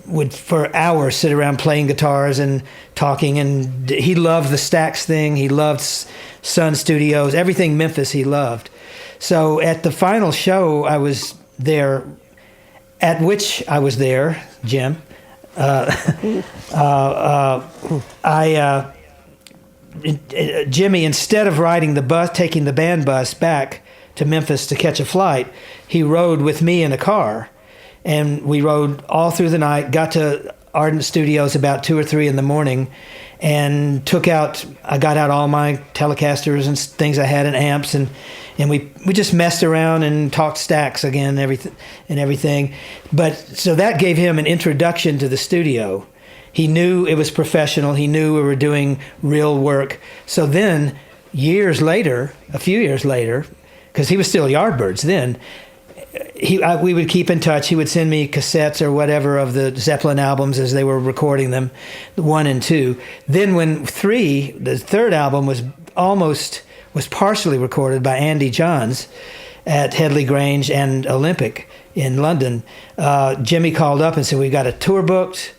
would for hours sit around playing guitars and talking, and he loved the Stax thing. He loved Sun Studios, everything Memphis he loved. So at the final show I was there, at which I was there, Jim, Jimmy, instead of riding the bus, taking the band bus back to Memphis to catch a flight, he rode with me in a car. And we rode all through the night, got to Ardent Studios about 2 or 3 in the morning, and I got out all my Telecasters and things I had and amps, and we just messed around and talked Stax again and everything. But so that gave him an introduction to the studio. He knew it was professional. He knew we were doing real work. So then, a few years later, because he was still Yardbirds then, we would keep in touch. He would send me cassettes or whatever of the Zeppelin albums as they were recording them, 1 and 2. Then when the third album was partially recorded by Andy Johns at Headley Grange and Olympic in London, Jimmy called up and said, "We've got a tour booked.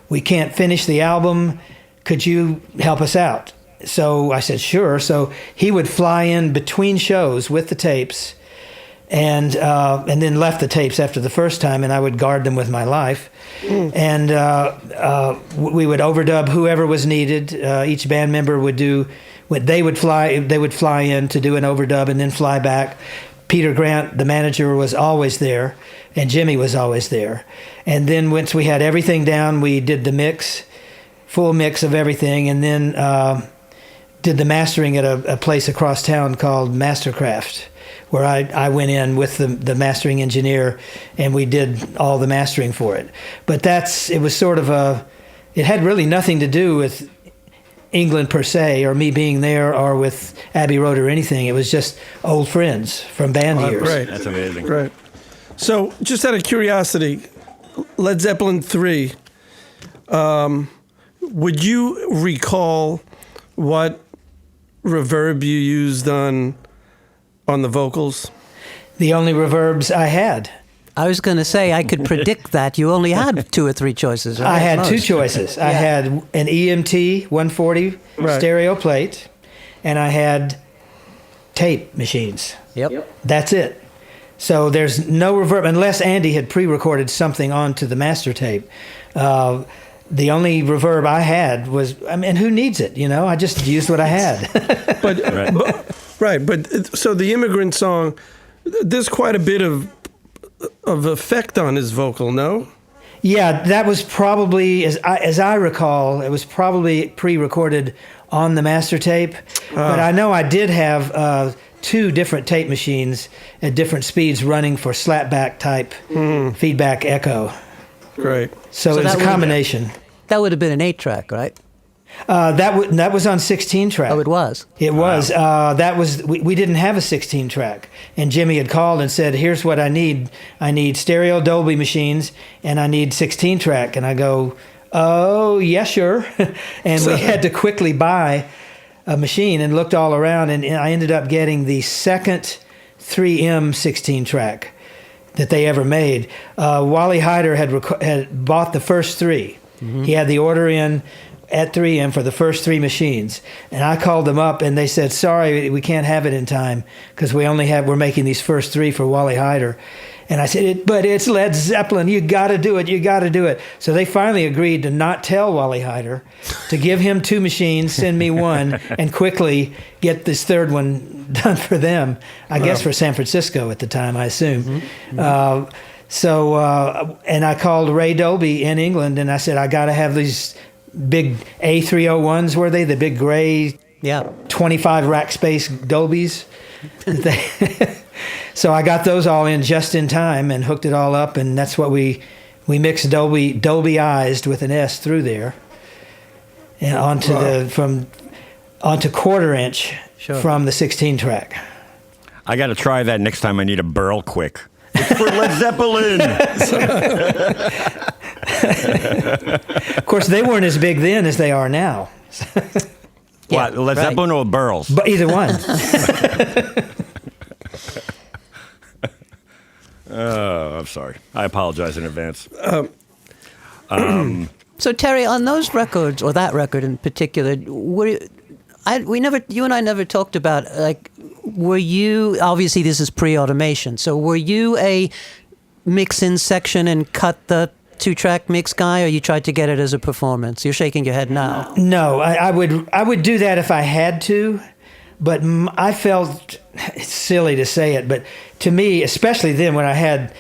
We can't finish the album. Could you help us out?" So I said, sure. So he would fly in between shows with the tapes, and then left the tapes after the first time, and I would guard them with my life. And we would overdub whoever was needed. Each band member would do what they would fly in to do an overdub and then fly back. Peter Grant, the manager, was always there, and Jimmy was always there. And then once we had everything down, we did the full mix of everything, and then did the mastering at a place across town called Mastercraft, where I went in with the mastering engineer, and we did all the mastering for it. But it was sort of it had really nothing to do with England per se, or me being there, or with Abbey Road or anything. It was just old friends from band years. Great. That's amazing. Right. So, just out of curiosity, Led Zeppelin III, would you recall what reverb you used on the vocals? The only reverbs I had. I was going to say, I could predict that. You only had 2 or 3 choices, right? I had 2 choices. I had an EMT 140 stereo plate, and I had tape machines. Yep. That's it. So there's no reverb, unless Andy had pre-recorded something onto the master tape. The only reverb I had was, who needs it? I just used what I had. But so the Immigrant Song, there's quite a bit of effect on his vocal, no? Yeah, that was probably, as I recall, it was probably pre-recorded on the master tape. But I know I did have 2 different tape machines at different speeds running for slapback type feedback echo. Great. So it was a combination. That would have been an 8-track, right? That was on 16 track. Oh, it was? It was. That was. We didn't have a 16 track, and Jimmy had called and said, "Here's what I need. I need stereo Dolby machines, and I need 16 track." And I go, "Oh, yeah, sure." And we had to quickly buy a machine and looked all around, and I ended up getting the second 3M 16 track that they ever made. Wally Hyder had bought the first 3. Mm-hmm. He had the order in at 3M for the first 3 machines, and I called them up, and they said, "Sorry, we can't have it in time because we're making these first 3 for Wally Hyder." And I said, "But it's Led Zeppelin. You got to do it. You got to do it." So they finally agreed to not tell Wally Hyder, to give him 2 machines, send me 1, and quickly get this third one done for them. I guess for San Francisco at the time, I assume. Mm-hmm. And I called Ray Dolby in England, and I said, "I got to have these big A301s, were they? The big gray 25 rack space Dolbys." So I got those all in just in time and hooked it all up, and that's what we mixed Dolbyized with an S through there, and onto quarter inch from the 16 track. I got to try that next time I need a burl quick. It's for Led Zeppelin. Of course, they weren't as big then as they are now. What, Led Zeppelin or burls? But either one. Oh, I'm sorry. I apologize in advance. So Terry, on those records, or that record in particular, you and I never talked about, like, were you, obviously this is pre-automation, so were you a mix-in section and cut the 2-track mix guy, or you tried to get it as a performance? You're shaking your head now. No, I would do that if I had to, but I felt, it's silly to say it, but to me, especially then when I had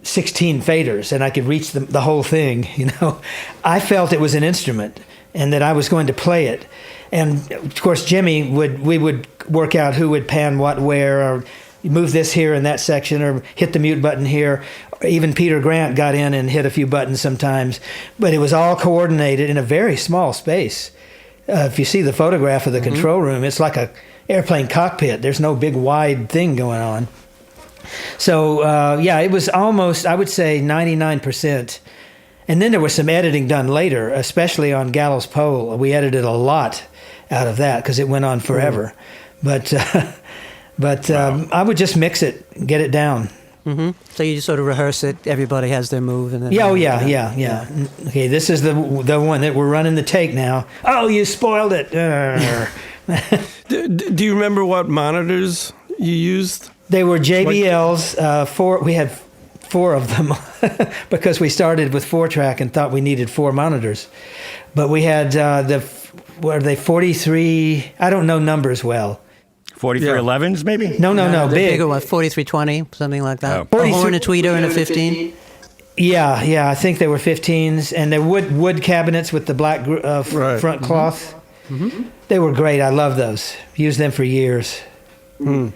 16 faders and I could reach the whole thing, I felt it was an instrument and that I was going to play it. And of course, Jimmy we would work out who would pan what where, or move this here in that section, or hit the mute button here. Even Peter Grant got in and hit a few buttons sometimes, but it was all coordinated in a very small space. If you see the photograph of the control room, it's like a airplane cockpit. There's no big wide thing going on. So, it was almost, I would say, 99%. And then there was some editing done later, especially on Gallows Pole. We edited a lot out of that because it went on forever. But I would just mix it, get it down. Mm-hmm. So you just sort of rehearse it. Everybody has their move, and then yeah. Okay, this is the one that we're running the take now. Oh, you spoiled it. Do you remember what monitors you used? They were JBLs. We had 4 of them because we started with 4-track and thought we needed 4 monitors. But we had 43? I don't know numbers well. 4311s, maybe? No, the big. bigger one, 4320, something like that. Oh. A horn, a tweeter, and a 15. Yeah, I think they were 15s, and they're wood cabinets with the black front cloth. Mm-hmm. They were great. I love those. Used them for years. Mm.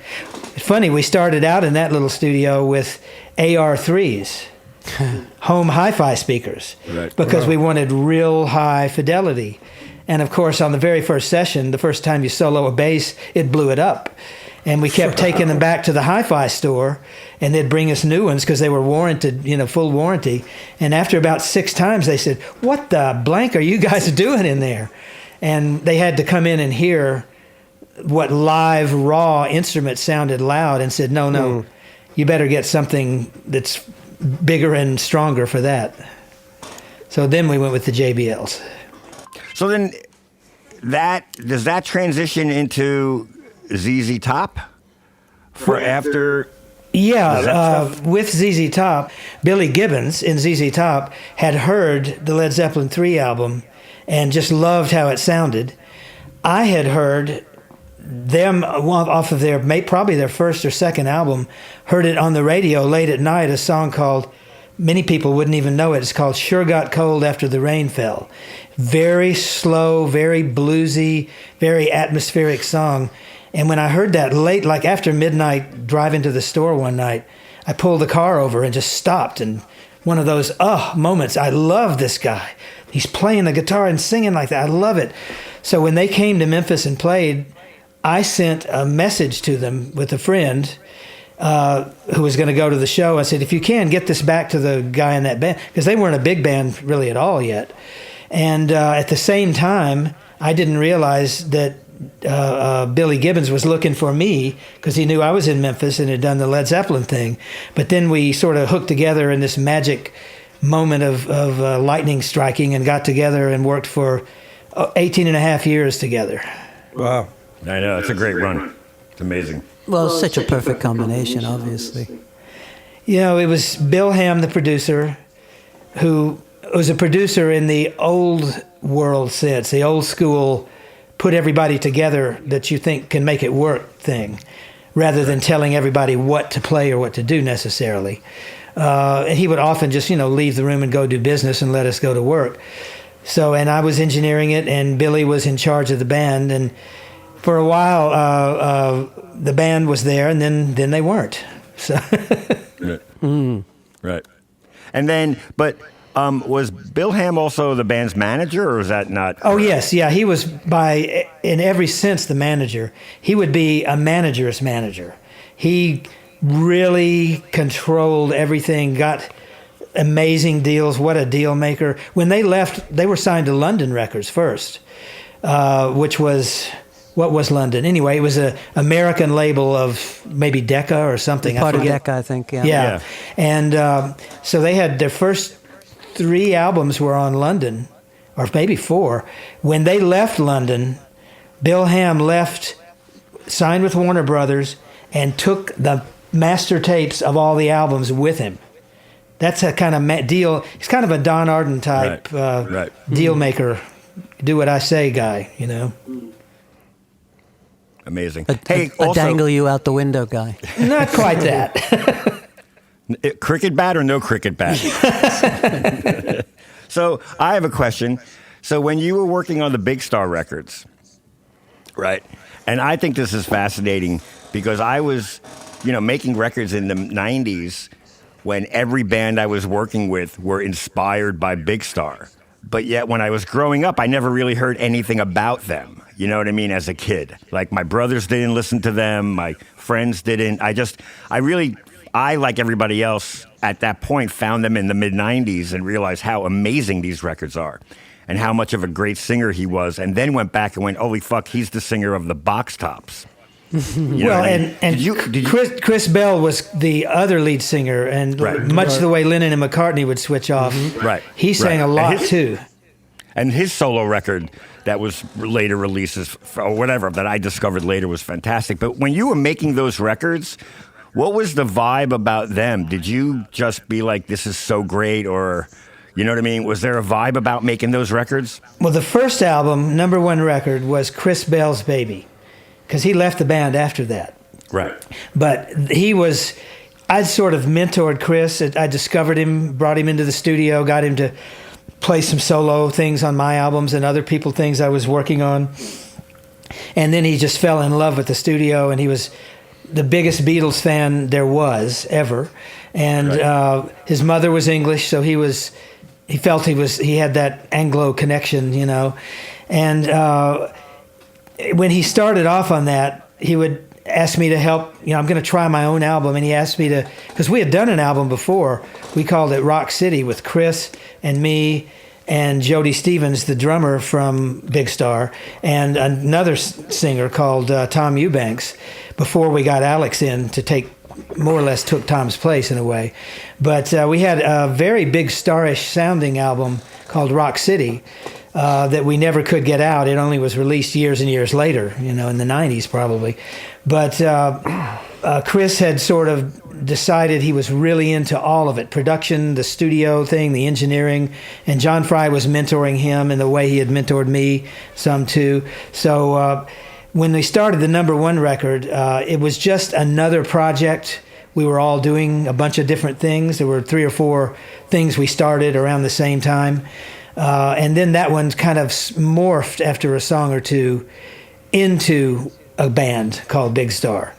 It's funny, we started out in that little studio with AR3s, home hi-fi speakers, because we wanted real high fidelity. And of course, on the very first session, the first time you solo a bass, it blew it up. And we kept taking them back to the hi-fi store, and they'd bring us new ones because they were warranted, full warranty. And after about 6 times, they said, "What the blank are you guys doing in there?" And they had to come in and hear what live, raw instruments sounded loud, and said, no, you better get something that's bigger and stronger for that. So then we went with the JBLs. So then does that transition into ZZ Top for after? Yeah, with ZZ Top, Billy Gibbons in ZZ Top had heard the Led Zeppelin III album and just loved how it sounded. I had heard them off of probably their first or second album, heard it on the radio late at night, a song called, many people wouldn't even know it, it's called Sure Got Cold After the Rain Fell. Very slow, very bluesy, very atmospheric song. And when I heard that late, like after midnight, driving to the store one night, I pulled the car over and just stopped. And one of those moments, I love this guy. He's playing the guitar and singing like that. I love it. So when they came to Memphis and played, I sent a message to them with a friend who was going to go to the show. I said, if you can, get this back to the guy in that band, because they weren't a big band really at all yet. And at the same time, I didn't realize that Billy Gibbons was looking for me because he knew I was in Memphis and had done the Led Zeppelin thing. But then we sort of hooked together in this magic moment of lightning striking and got together and worked for 18 and a half years together. Wow. I know, it's a great run. It's amazing. Well, it's such a perfect combination, obviously. It was Bill Ham, the producer, who was a producer in the old world sense, the old school, put everybody together that you think can make it work thing, rather than telling everybody what to play or what to do necessarily. And he would often just, leave the room and go do business and let us go to work. So, and I was engineering it, and Billy was in charge of the band, and for a while, the band was there, and then they weren't. So, right. And then, but was Bill Ham also the band's manager, or was that not? Oh yes, yeah. He was in every sense the manager. He would be a manager's manager. He really controlled everything. Got amazing deals. What a deal maker! When they left, they were signed to London Records first, which was. What was London? Anyway, it was an American label of maybe Decca or something. Part of Decca, I think, yeah. And so they had their first 3 albums were on London, or maybe 4. When they left London, Bill Ham left, signed with Warner Brothers, and took the master tapes of all the albums with him. That's a kind of deal. He's kind of a Don Ardent type deal maker, do what I say guy, you know. Amazing. A also, dangle you out the window guy. Not quite that. Cricket bat or no cricket bat? So I have a question. So when you were working on the Big Star records, right? And I think this is fascinating because I was, making records in the 90s when every band I was working with were inspired by Big Star. But yet when I was growing up, I never really heard anything about them. You know what I mean? As a kid, like my brothers didn't listen to them. My friends didn't. I, like everybody else at that point, found them in the mid-90s and realized how amazing these records are and how much of a great singer he was. And then went back and went, holy fuck, he's the singer of the Box Tops. Chris Bell was the other lead singer, and much the way Lennon and McCartney would switch off, he sang a lot too. And his solo record that was later releases or whatever that I discovered later was fantastic. But when you were making those records, what was the vibe about them? Did you just be like, this is so great, or, you know what I mean? Was there a vibe about making those records? Well, the first album, #1 record, was Chris Bell's Baby, because he left the band after that. Right. But I'd sort of mentored Chris. I discovered him, brought him into the studio, got him to play some solo things on my albums and other people things I was working on. And then he just fell in love with the studio, and he was the biggest Beatles fan there was ever. And his mother was English, so he felt he had that Anglo connection, And when he started off on that, he would ask me to help. I'm going to try my own album, and he asked me to, because we had done an album before. We called it Rock City with Chris and me and Jody Stevens, the drummer from Big Star, and another singer called Tom Eubanks, before we got Alex in to more or less took Tom's place in a way. But we had a very Big Star-ish sounding album called Rock City that we never could get out. It only was released years and years later, in the 90s probably. But Chris had sort of decided he was really into all of it, production, the studio thing, the engineering, and John Fry was mentoring him in the way he had mentored me some too. So when we started the #1 record, it was just another project. We were all doing a bunch of different things. There were 3 or 4 things we started around the same time. And then that one kind of morphed after a song or two into a band called Big Star.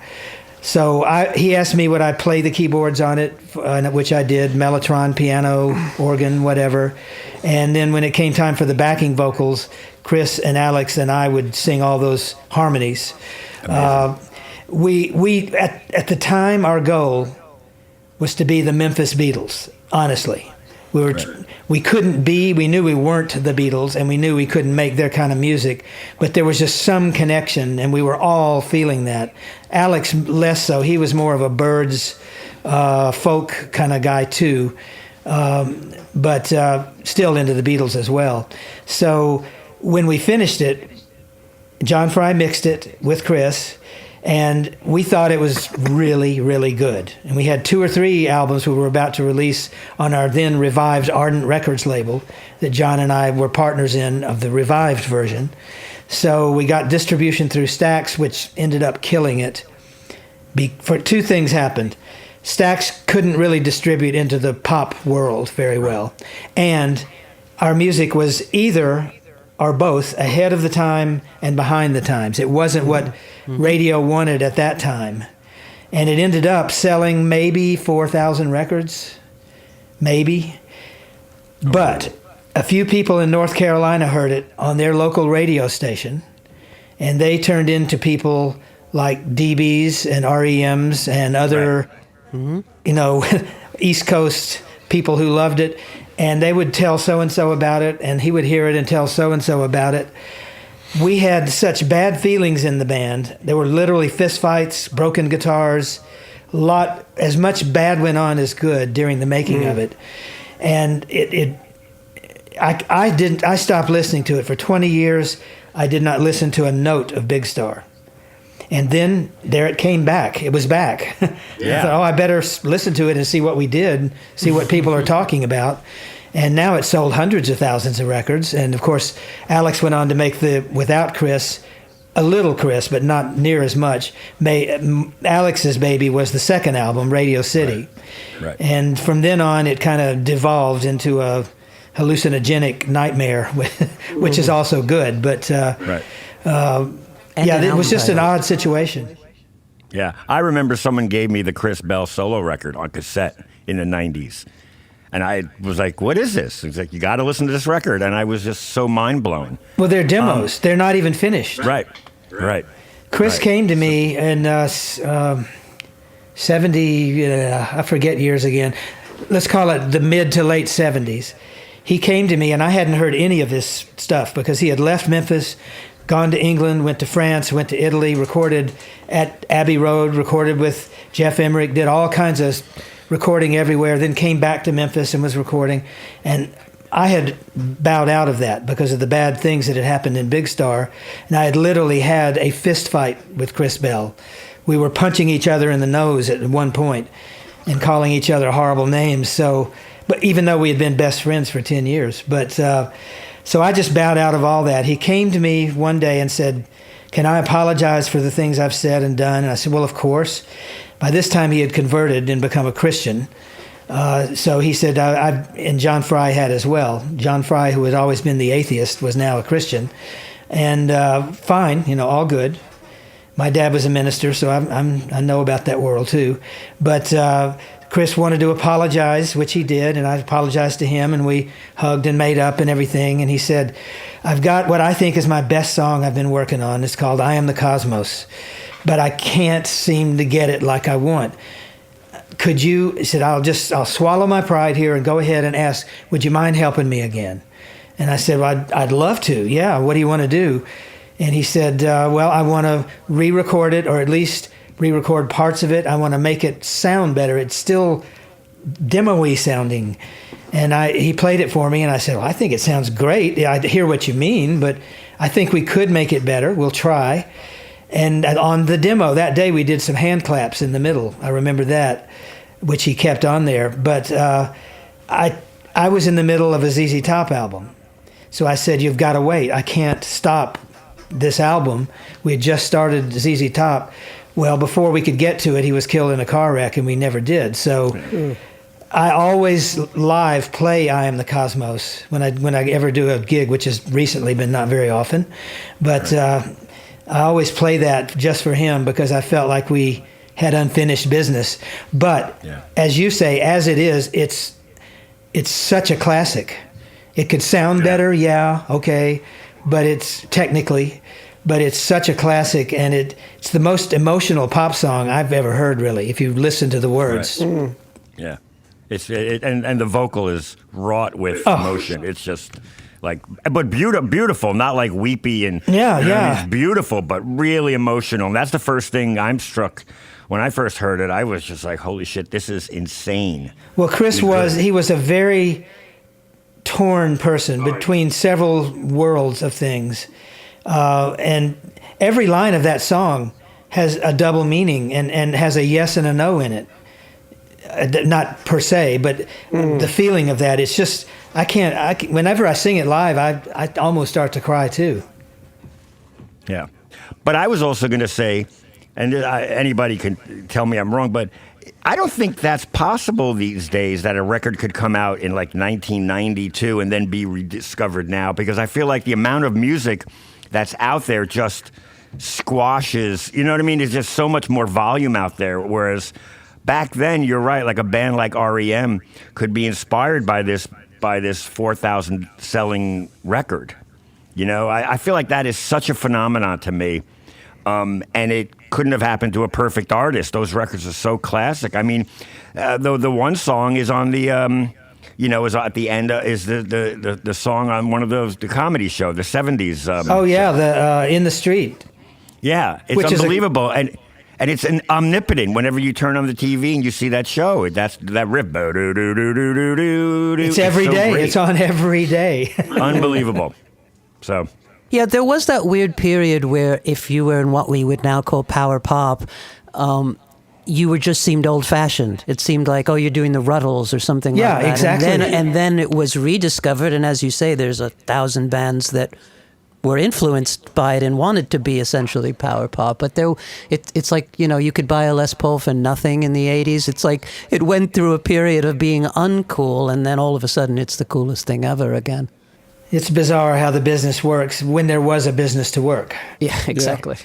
So he asked me would I play the keyboards on it, which I did, mellotron, piano, organ, whatever. And then when it came time for the backing vocals, Chris and Alex and I would sing all those harmonies. We at the time, our goal was to be the Memphis Beatles, honestly. We knew we weren't the Beatles, and we knew we couldn't make their kind of music, but there was just some connection, and we were all feeling that. Alex less so. He was more of a Byrds folk kind of guy too, but still into the Beatles as well. So when we finished it, John Fry mixed it with Chris, and we thought it was really, really good. And we had 2 or 3 albums we were about to release on our then revived Ardent Records label that John and I were partners in, of the revived version. So we got distribution through Stax, which ended up killing it. For 2 things happened. Stax couldn't really distribute into the pop world very well. And our music was either or both ahead of the time and behind the times. It wasn't what radio wanted at that time. And it ended up selling maybe 4,000 records, maybe. But a few people in North Carolina heard it on their local radio station, and they turned into people like DBs and REMs and other, East Coast people who loved it. And they would tell so-and-so about it, and he would hear it and tell so-and-so about it. We had such bad feelings in the band. There were literally fistfights, broken guitars, as much bad went on as good during the making of it. And I stopped listening to it for 20 years. I did not listen to a note of Big Star. And then there it came back. It was back. Yeah. I thought, I better listen to it and see what we did, see what people are talking about. And now it sold hundreds of thousands of records. And of course, Alex went on to make without Chris, a little Chris, but not near as much. Alex's baby was the second album, Radio City. Right. And from then on, it kind of devolved into a hallucinogenic nightmare, which is also good. But Right. it was just an odd situation. Yeah. I remember someone gave me the Chris Bell solo record on cassette in the 90s. And I was like, what is this? He's like, you got to listen to this record. And I was just so mind blown. Well, they're demos. They're not even finished. Right. Chris came to me in 70, I forget years again. Let's call it the mid to late 70s. He came to me, and I hadn't heard any of this stuff because he had left Memphis, gone to England, went to France, went to Italy, recorded at Abbey Road, recorded with Jeff Emmerich, did all kinds of recording everywhere, then came back to Memphis and was recording. And I had bowed out of that because of the bad things that had happened in Big Star. And I had literally had a fist fight with Chris Bell. We were punching each other in the nose at one point and calling each other horrible names. But even though we had been best friends for 10 years. So I just bowed out of all that. He came to me one day and said, can I apologize for the things I've said and done? And I said, well, of course. By this time, he had converted and become a Christian. So he said, and John Fry had as well. John Fry, who had always been the atheist, was now a Christian. And fine, all good. My dad was a minister, so I know about that world too. But Chris wanted to apologize, which he did, and I apologized to him, and we hugged and made up and everything. And he said, I've got what I think is my best song I've been working on. It's called I Am the Cosmos. But I can't seem to get it like I want. Could you, he said, I'll swallow my pride here and go ahead and ask, would you mind helping me again? And I said, well, I'd love to. Yeah, what do you want to do? And he said, well, I want to re-record it, or at least re-record parts of it. I want to make it sound better. It's still demo-y sounding. And he played it for me, and I said, well, I think it sounds great. I hear what you mean, but I think we could make it better. We'll try. And on the demo that day, we did some hand claps in the middle. I remember that, which he kept on there. But I was in the middle of a ZZ Top album. So I said, you've got to wait. I can't stop this album. We had just started ZZ Top. Well, before we could get to it, he was killed in a car wreck, and we never did. So I always live play I Am the Cosmos when I ever do a gig, which has recently been not very often. But I always play that just for him because I felt like we had unfinished business. But as you say, as it is, it's such a classic. It could sound better, okay, but it's such a classic, and it's the most emotional pop song I've ever heard, really, if you listen to the words. Right. Yeah. And the vocal is wrought with emotion. It's just but beautiful, not like weepy and it's beautiful, but really emotional. And that's the first thing I'm struck when I first heard it. I was just like, holy shit, this is insane. Well, Chris was a very torn person between several worlds of things, and every line of that song has a double meaning and has a yes and a no in it. Not per se, but the feeling of that, it's just, whenever I sing it live, I almost start to cry too. Yeah. But I was also going to say, and anybody can tell me I'm wrong, but I don't think that's possible these days that a record could come out in like 1992 and then be rediscovered now, because I feel like the amount of music that's out there just squashes, you know what I mean? There's just so much more volume out there, whereas back then, you're right, like a band like REM could be inspired by this 4,000 selling record. I feel like that is such a phenomenon to me. And it couldn't have happened to a perfect artist. Those records are so classic. I mean, the one song is on the, is at the end, is the song on one of the comedy show, the 70s. In the Street. Yeah, it's unbelievable. and it's an omnipotent. Whenever you turn on the TV and you see that show, that's that riff. It's every day. great. It's on every day. Unbelievable. So. Yeah, there was that weird period where if you were in what we would now call power pop, you were just seemed old-fashioned. It seemed like, oh, you're doing the Ruddles or something like that. Exactly. And then it was rediscovered, and as you say, there's 1,000 bands that were influenced by it and wanted to be essentially power pop. But it's like, you could buy a Les Paul for nothing in the 80s. It's like it went through a period of being uncool, and then all of a sudden it's the coolest thing ever again. It's bizarre how the business works when there was a business to work. Yeah, exactly.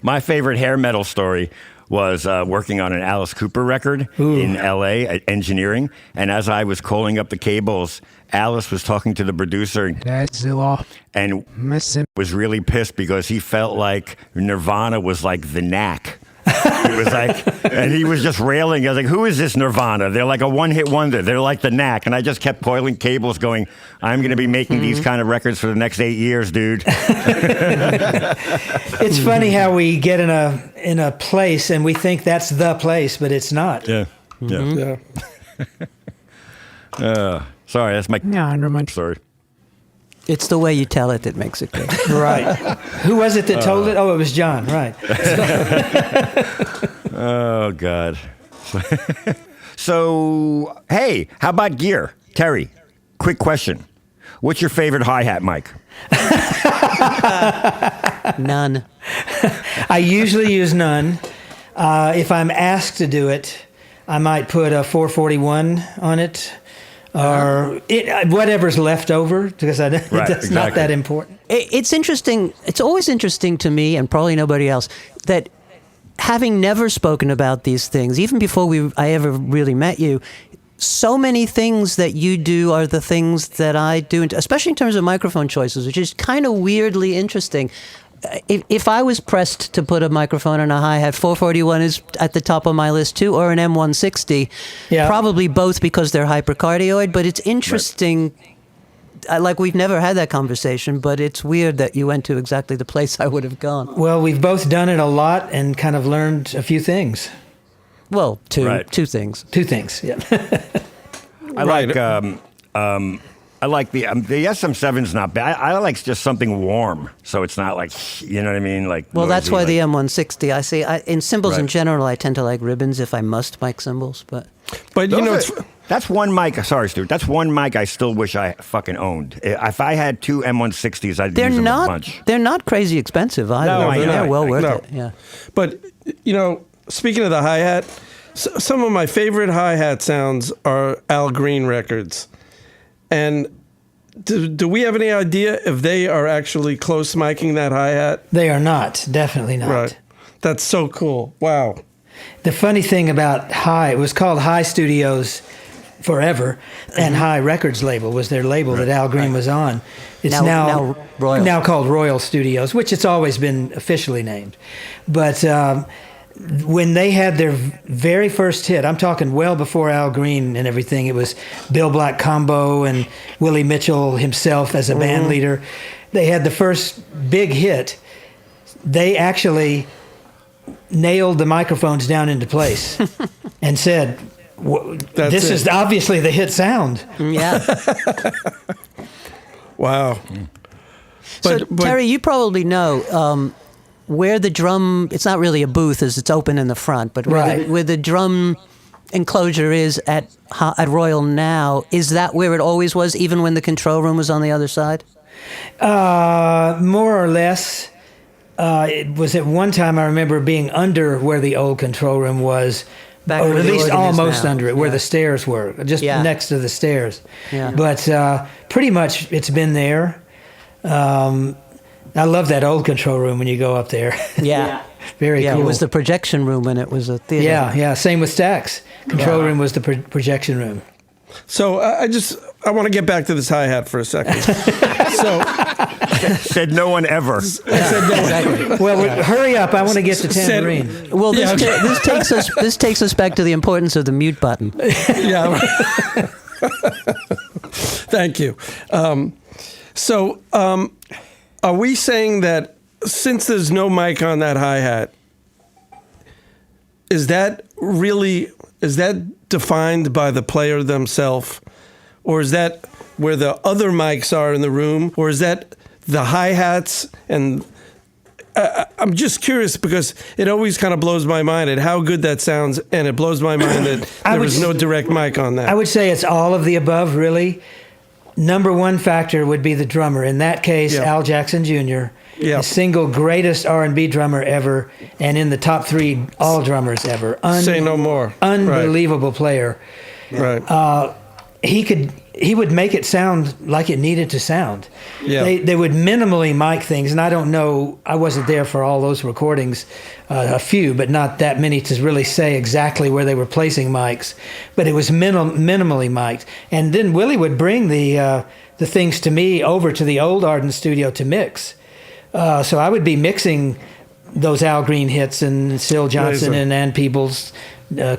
My favorite hair metal story was working on an Alice Cooper record in L.A. at engineering. And as I was calling up the cables, Alice was talking to the producer and was really pissed because he felt like Nirvana was like the Knack. It was like, and he was just railing. I was like, who is this Nirvana? They're like a one-hit wonder. They're like the Knack. And I just kept coiling cables going, I'm going to be making these kind of records for the next 8 years, dude. It's funny how we get in a place and we think that's the place, but it's not. Yeah. Sorry, that's my sorry. It's the way you tell it that makes it good. Right. Who was it that told it? Oh, it was John. Right. Oh, God. So, hey, how about gear? Terry, quick question. What's your favorite hi-hat mic? None. I usually use none. If I'm asked to do it, I might put a 441 on it. Or whatever's left over, because that's not that important. It's interesting. It's always interesting to me, and probably nobody else, that having never spoken about these things, even before I ever really met you, so many things that you do are the things that I do, especially in terms of microphone choices, which is kind of weirdly interesting. If I was pressed to put a microphone on a hi-hat, 441 is at the top of my list too, or an M160. Yeah. Probably both because they're hypercardioid, but it's interesting. Right. Like, we've never had that conversation, but it's weird that you went to exactly the place I would have gone. Well, we've both done it a lot and kind of learned a few things. Well, two things. Two things, yeah. I like the SM7's not bad. I like just something warm, so it's not like, you know what I mean? Like, well, noisy, that's why the M160. I see. In cymbals in general, I tend to like ribbons if I must mic cymbals, but that's one mic. Sorry, Stewart. That's one mic I still wish I fucking owned. If I had two M160s, I'd use them a bunch. They're not crazy expensive either. No, they're well worth it. Yeah. But speaking of the hi-hat, some of my favorite hi-hat sounds are Al Green records. And do we have any idea if they are actually close miking that hi-hat? They are not. Definitely not. Right. That's so cool. Wow. The funny thing about it was called High Studios forever, and High Records label was their label that Al Green was on. It's now called Royal Studios, which it's always been officially named. But when they had their very first hit, I'm talking well before Al Green and everything, it was Bill Black Combo and Willie Mitchell himself as a band leader. They had the first big hit. They actually nailed the microphones down into place and said, this is obviously the hit sound. Yeah. Wow. But Terry, you probably know where the drum, it's not really a booth as it's open in the front, but where the drum enclosure is at Royal now, is that where it always was, even when the control room was on the other side? More or less. It was at one time, I remember being under where the old control room was, Back or where at the least organ is almost now. under it, where the stairs were, just next to the stairs. Yeah. But pretty much it's been there. I love that old control room when you go up there. Yeah. Very cool. It was the projection room when it was a theater. Yeah. Same with Stax. Control room was the projection room. So I want to get back to this hi-hat for a second. Said no one ever. I said no Exactly. Well, hurry up. I want to get to tambourine. Well, this takes us back to the importance of the mute button. Yeah. Thank you. Are we saying that since there's no mic on that hi-hat, is that defined by the player themselves, or is that where the other mics are in the room, or is that the hi-hats? And I'm just curious because it always kind of blows my mind at how good that sounds, and it blows my mind that there was no direct mic on that. I would say it's all of the above, really. Number one factor would be the drummer. In that case, Al Jackson Jr., the single greatest R&B drummer ever, and in the top 3 all drummers ever. Say no more. Unbelievable player. Right. He would make it sound like it needed to sound. Yeah. They would minimally mic things, and I don't know, I wasn't there for all those recordings, a few, but not that many to really say exactly where they were placing mics. But it was minimally mic'd. And then Willie would bring the things to me over to the old Ardent studio to mix. So I would be mixing those Al Green hits and Syl Johnson and Ann Peebles.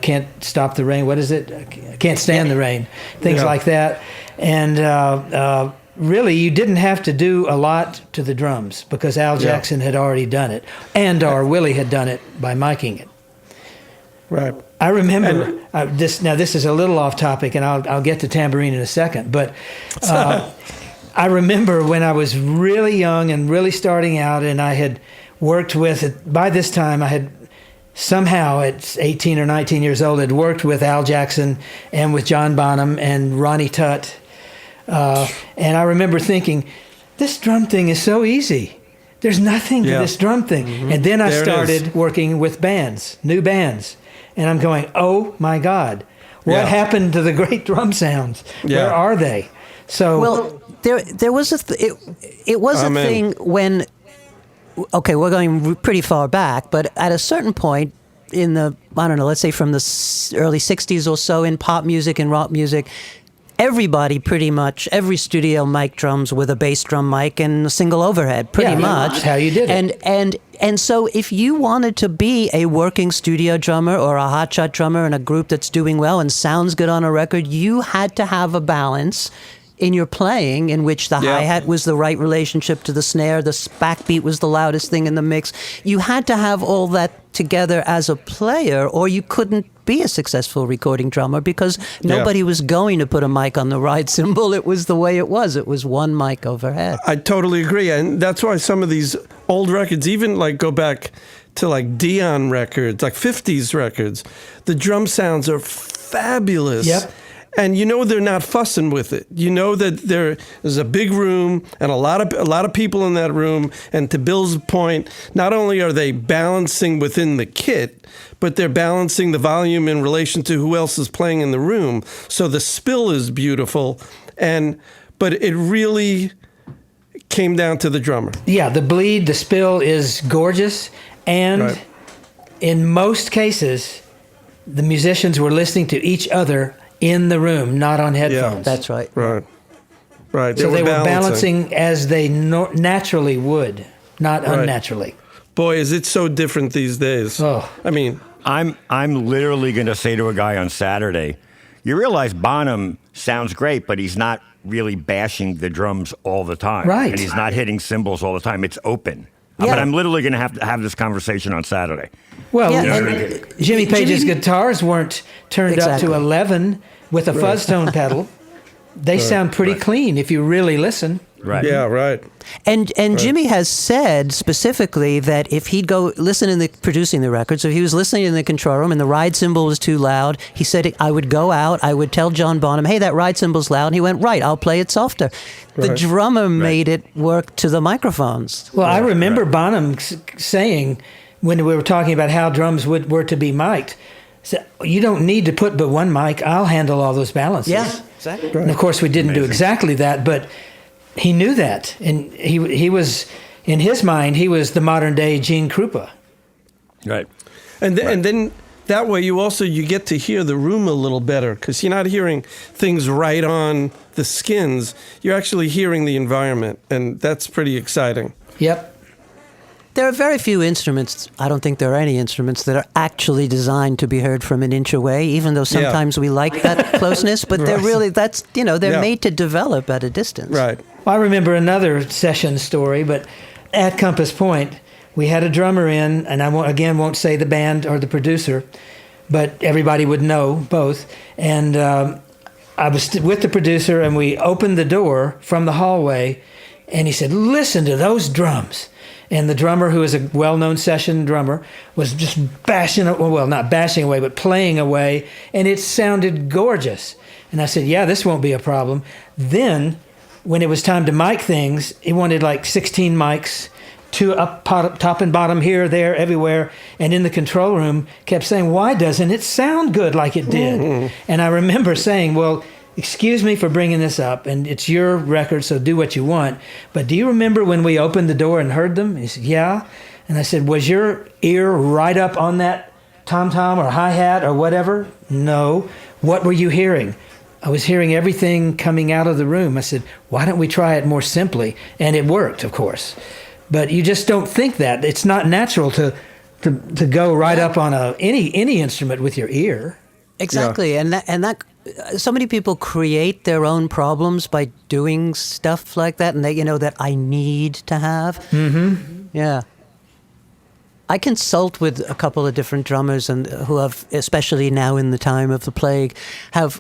Can't Stop the Rain. What is it? Can't Stand the Rain. Things like that. And really, you didn't have to do a lot to the drums because Al Jackson had already done it, or Willie had done it by miking it. Right. I remember this. Now, this is a little off topic, and I'll get to tambourine in a second. But I remember when I was really young and really starting out, and I had worked with. By this time, I had. Somehow at 18 or 19 years old, had worked with Al Jackson and with John Bonham and Ronnie Tutt. And I remember thinking, this drum thing is so easy. There's nothing to this drum thing. Mm-hmm. And then I started working with bands, new bands. And I'm going, oh my God, what happened to the great drum sounds? Where are they? So there was it was a thing when. Okay, we're going pretty far back, but at a certain point in the, I don't know, let's say from the early 60s or so in pop music and rock music, everybody pretty much, every studio mic drums with a bass drum mic and a single overhead, pretty much. That's how you did it. And so if you wanted to be a working studio drummer or a hotshot drummer in a group that's doing well and sounds good on a record, you had to have a balance in your playing in which the hi-hat was the right relationship to the snare, the backbeat was the loudest thing in the mix. You had to have all that together as a player, or you couldn't be a successful recording drummer because nobody was going to put a mic on the ride cymbal. It was the way it was. It was one mic overhead. I totally agree. And that's why some of these old records, even like go back to like Dion records, like 50s records, the drum sounds are fabulous. Yep. And you know they're not fussing with it. You know that there's a big room and a lot of people in that room. And to Bill's point, not only are they balancing within the kit, but they're balancing the volume in relation to who else is playing in the room. So the spill is beautiful, but it really came down to the drummer. Yeah, the bleed, the spill is gorgeous, and in most cases, the musicians were listening to each other in the room, not on headphones. Yeah, that's right. Right. So they were balancing as they naturally would, not unnaturally. Boy, is it so different these days. Oh. I mean, I'm literally going to say to a guy on Saturday, you realize Bonham sounds great, but he's not really bashing the drums all the time. Right. And he's not hitting cymbals all the time. It's open. Yeah. But I'm literally going to have this conversation on Saturday. Well, Jimmy Page's guitars weren't turned up to 11 with a fuzz tone pedal. They sound pretty clean if you really listen. Right. Yeah, right. And Jimmy has said specifically that if he'd go listen in the producing the record, so if he was listening in the control room and the ride cymbal was too loud, he said, I would go out, I would tell John Bonham, hey, that ride cymbal's loud. And he went, right, I'll play it softer. Right. The drummer made it work to the microphones. Well, I remember Bonham saying, when we were talking about how drums were to be mic'd, so you don't need to put but one mic. I'll handle all those balances. Yeah, exactly. Right. And of course, we didn't do exactly that, but he knew that, and he was, in his mind, he was the modern day Gene Krupa. Right. And then that way you get to hear the room a little better because you're not hearing things right on the skins. You're actually hearing the environment, and that's pretty exciting. Yep. There are very few instruments, I don't think there are any instruments that are actually designed to be heard from an inch away, even though sometimes we like that closeness, but they're really, they're made to develop at a distance. Right. Well, I remember another session story, but at Compass Point, we had a drummer in, and I won't say the band or the producer, but everybody would know both. And I was with the producer, and we opened the door from the hallway, and he said, "Listen to those drums." And the drummer, who is a well-known session drummer, was just not bashing away, but playing away, and it sounded gorgeous. And I said, "Yeah, this won't be a problem." Then, when it was time to mic things, he wanted like 16 mics, 2 up, top and bottom, here, there, everywhere, and in the control room kept saying, "Why doesn't it sound good like it did?" And I remember saying, "Well, excuse me for bringing this up, and it's your record, so do what you want, but do you remember when we opened the door and heard them?" He said, "Yeah." And I said, "Was your ear right up on that tom-tom or hi-hat or whatever?" "No." "What were you hearing?" "I was hearing everything coming out of the room." I said, "Why don't we try it more simply?" And it worked, of course. But you just don't think that. It's not natural to go right up on any instrument with your ear. Exactly, Yeah. and that so many people create their own problems by doing stuff like that, and that I need to have. Mm-hmm. Yeah. I consult with a couple of different drummers and who have, especially now in the time of the plague, have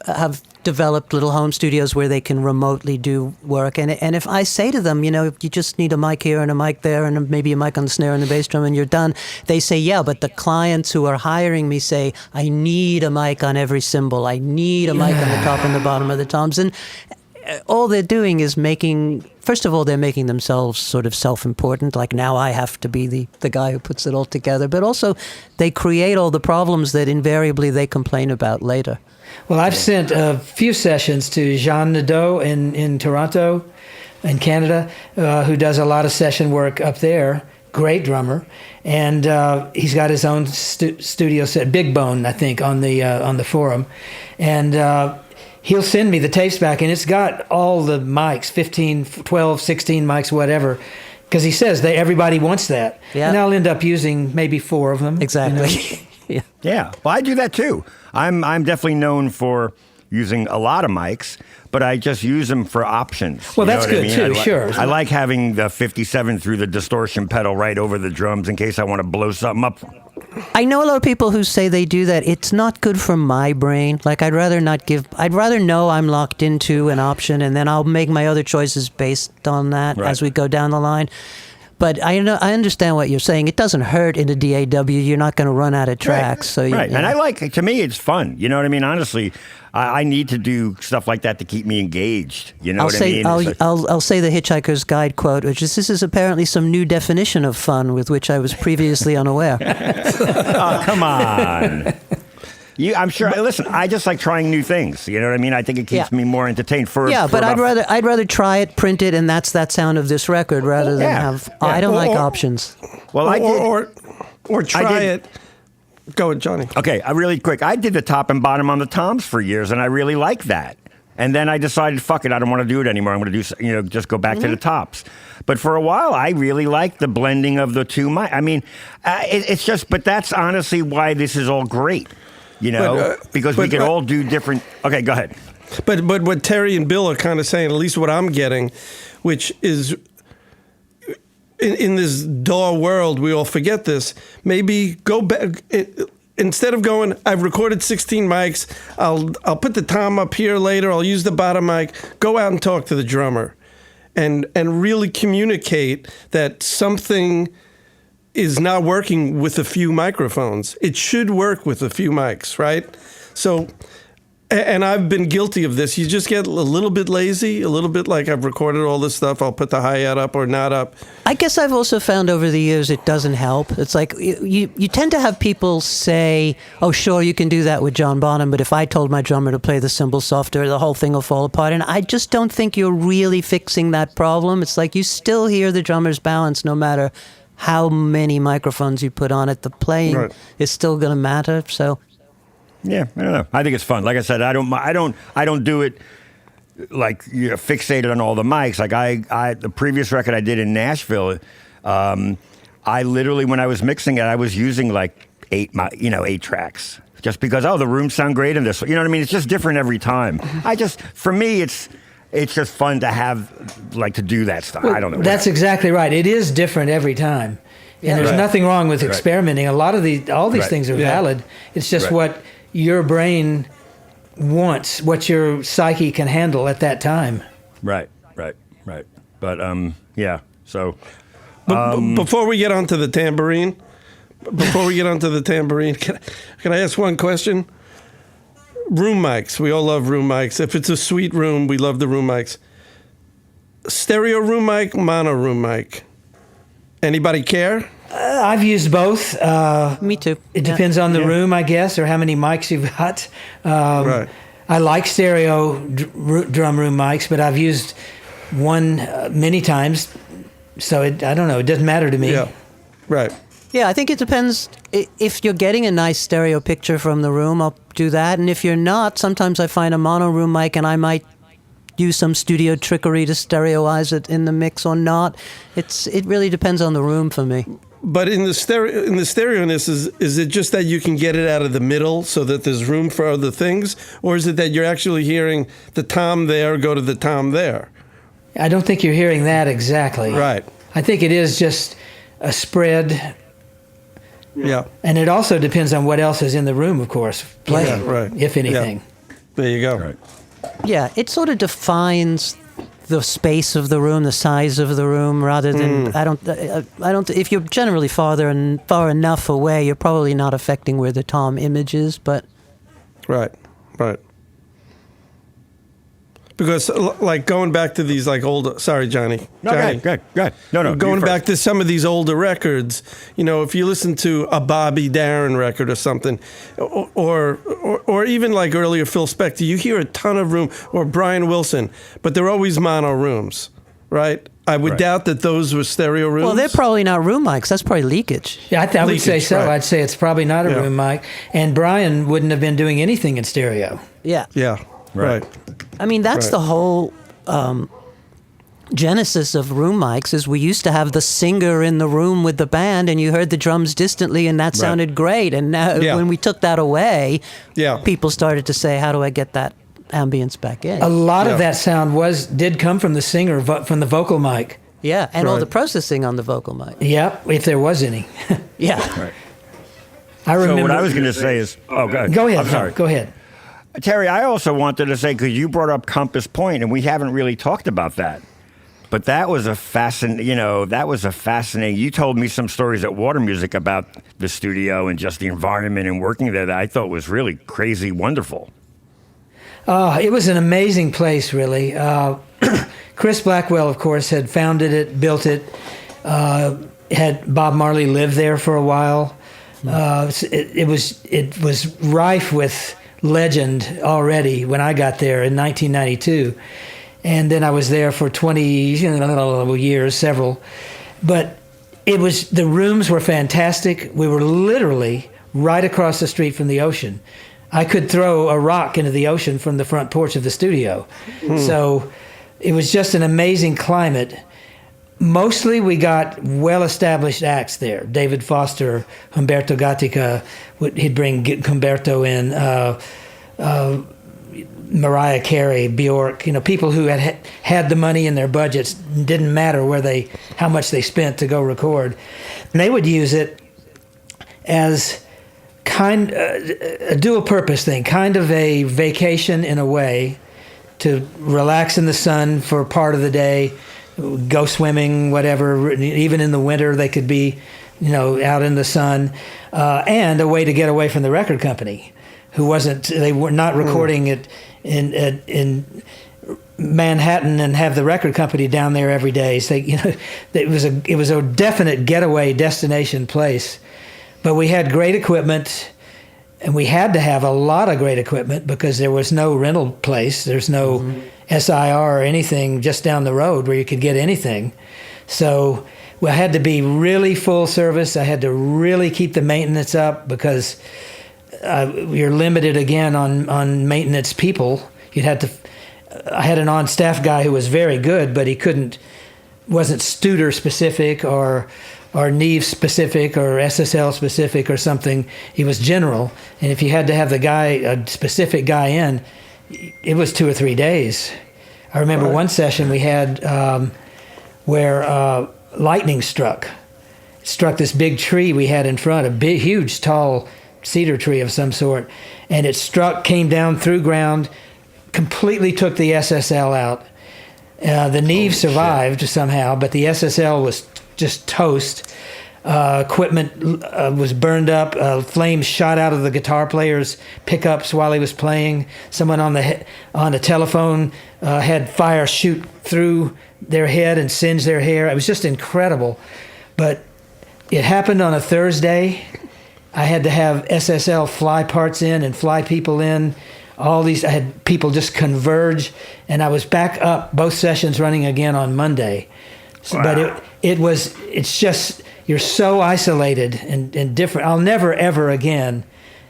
developed little home studios where they can remotely do work. And if I say to them, you just need a mic here and a mic there and maybe a mic on the snare and the bass drum and you're done, they say, yeah, but the clients who are hiring me say, I need a mic on every cymbal. I need a mic on the top and the bottom of the toms. And all they're doing is first of all, they're making themselves sort of self-important, like now I have to be the guy who puts it all together, but also they create all the problems that invariably they complain about later. Well, I've sent a few sessions to Jean Nadeau in Toronto, in Canada, who does a lot of session work up there. Great drummer, and he's got his own studio set, Big Bone, I think, on the forum, and he'll send me the tapes back, and it's got all the mics, 15, 12, 16 mics, whatever, because he says everybody wants that. Yeah. And I'll end up using maybe 4 of them. Exactly. Yeah. Yeah. Well, I do that too. I'm definitely known for using a lot of mics, but I just use them for options. Well, that's good too, sure. I like having the 57 through the distortion pedal right over the drums in case I want to blow something up. I know a lot of people who say they do that. It's not good for my brain. Like, I'd rather know I'm locked into an option, and then I'll make my other choices based on that as we go down the line. But I understand what you're saying. It doesn't hurt in a DAW. You're not going to run out of tracks. Right. So right. And to me, it's fun. You know what I mean? Honestly, I need to do stuff like that to keep me engaged. You know what I mean? I'll say the Hitchhiker's Guide quote, which is, "This is apparently some new definition of fun with which I was previously unaware." Oh, come on. I'm sure. Listen, I just like trying new things. You know what I mean? I think it keeps me more entertained. But I'd rather try it, print it, and that's that sound of this record rather than have. Yeah. I don't like options. Well, or try it. Go ahead, Johnny. Okay, really quick. I did the top and bottom on the toms for years, and I really liked that. And then I decided, fuck it, I don't want to do it anymore. I'm going to do, just go back to the tops. But for a while, I really liked the blending of the two mics. I mean, it's just, but that's honestly why this is all great. Because we can all do different. Okay, go ahead. But what Terry and Bill are kind of saying, at least what I'm getting, which is in this DAW world, we all forget this. Maybe go back. Instead of going, I've recorded 16 mics, I'll put the tom up here later, I'll use the bottom mic, go out and talk to the drummer and really communicate that something is not working with a few microphones. It should work with a few mics, right? So, and I've been guilty of this. You just get a little bit lazy, a little bit like I've recorded all this stuff, I'll put the hi-hat up or not up. I guess I've also found over the years it doesn't help. It's like you tend to have people say, oh, sure, you can do that with John Bonham, but if I told my drummer to play the cymbals softer, the whole thing will fall apart. And I just don't think you're really fixing that problem. It's like you still hear the drummer's balance no matter how many microphones you put on it. The playing is still going to matter. So, yeah, I don't know. I think it's fun. Like I said, I don't do it like fixated on all the mics. Like the previous record I did in Nashville, I literally, when I was mixing it, I was using like 8 tracks just because the rooms sound great in this. You know what I mean? It's just different every time. For me, it's just fun to have, to do that stuff. Well, I don't know. That's exactly right. It is different every time. And there's Right. nothing wrong with Right. experimenting. All these Right. things are Yeah. valid. It's just Right. what your brain wants, what your psyche can handle at that time. Right. But yeah. So Before we get onto the tambourine, can I ask one question? Room mics. We all love room mics. If it's a sweet room, we love the room mics. Stereo room mic, mono room mic. Anybody care? I've used both. Me too. It depends on the room, I guess, or how many mics you've got. Right. I like stereo drum room mics, but I've used one many times. So I don't know. It doesn't matter to me. Yeah. Right. Yeah, I think it depends. If you're getting a nice stereo picture from the room, I'll do that. And if you're not, sometimes I find a mono room mic and I might use some studio trickery to stereoize it in the mix or not. It really depends on the room for me. But in the stereo-ness, is it just that you can get it out of the middle so that there's room for other things? Or is it that you're actually hearing the tom there go to the tom there? I don't think you're hearing that exactly. Right. I think it is just a spread. Yeah. And it also depends on what else is in the room, of course, playing, Yeah, right. if anything. Yeah. There you go. Right. Yeah, it sort of defines the space of the room, the size of the room, rather than I don't. If you're generally far enough away, you're probably not affecting where the tom image is. But Right. Because, like, going back to these, like, old... Sorry, Johnny. No, Johnny. go ahead. No. Going you back first. to some of these older records, if you listen to a Bobby Darin record or something, or even like earlier Phil Spector, you hear a ton of room, or Brian Wilson, but they're always mono rooms, right? I would Right. doubt that those were stereo rooms. well, they're probably not room mics. That's probably leakage. Yeah, I would say Leakage, so. right. I'd say it's probably not a Yeah. room mic. And Brian wouldn't have been doing anything in stereo. Yeah. Yeah, Right. right. I mean, that's Right. the whole genesis of room mics is we used to have the singer in the room with the band and you heard the drums distantly and that sounded great. And now Yeah. when we took that away, Yeah. people started to say, how do I get that ambience back in? A lot Yeah. of that sound did come from the singer, from the vocal mic. Yeah, and all Right. the processing on the vocal mic. Yeah, if there was any. Yeah. I remember. So what I was going to say is, go ahead. Go ahead. I'm sorry. Go ahead. Terry, I also wanted to say, because you brought up Compass Point, and we haven't really talked about that. But that was a fascinating, you told me some stories at Water Music about the studio and just the environment and working there that I thought was really crazy wonderful. It was an amazing place, really. Chris Blackwell, of course, had founded it, built it, had Bob Marley live there for a while. It was rife with legend already when I got there in 1992. And then I was there for 20 years, several. But the rooms were fantastic. We were literally right across the street from the ocean. I could throw a rock into the ocean from the front porch of the studio. So it was just an amazing climate. Mostly we got well-established acts there. David Foster, Humberto Gatica, he'd bring Humberto in, Mariah Carey, Bjork, people who had the money in their budgets. Didn't matter how much they spent to go record. And they would use it as a dual purpose thing, kind of a vacation in a way, to relax in the sun for part of the day, go swimming, whatever. Even in the winter, they could be, out in the sun, and a way to get away from the record company, they were not recording it in Manhattan and have the record company down there every day. So, it was a definite getaway destination place. But we had great equipment, and we had to have a lot of great equipment because there was no rental place. There's no SIR or anything just down the road where you could get anything. So I had to be really full service. I had to really keep the maintenance up because you're limited again on maintenance people. I had an on-staff guy who was very good, but he wasn't Studer specific or Neve specific or SSL specific or something. He was general, and if you had to have a specific guy in, it was 2 or 3 days. I remember one session we had where lightning struck, struck this big tree we had in front, a big, huge, tall cedar tree of some sort, and it struck, came down through ground, completely took the SSL out. The Neve survived somehow, but the SSL was just toast. Equipment was burned up. Flames shot out of the guitar player's pickups while he was playing. Someone on the telephone had fire shoot through their head and singe their hair. It was just incredible. But it happened on a Thursday. I had to have SSL fly parts in and fly people in. I had people just converge, and I was back up, both sessions running again on Monday. So, wow. But it's just, you're so isolated and different. I'll never, ever again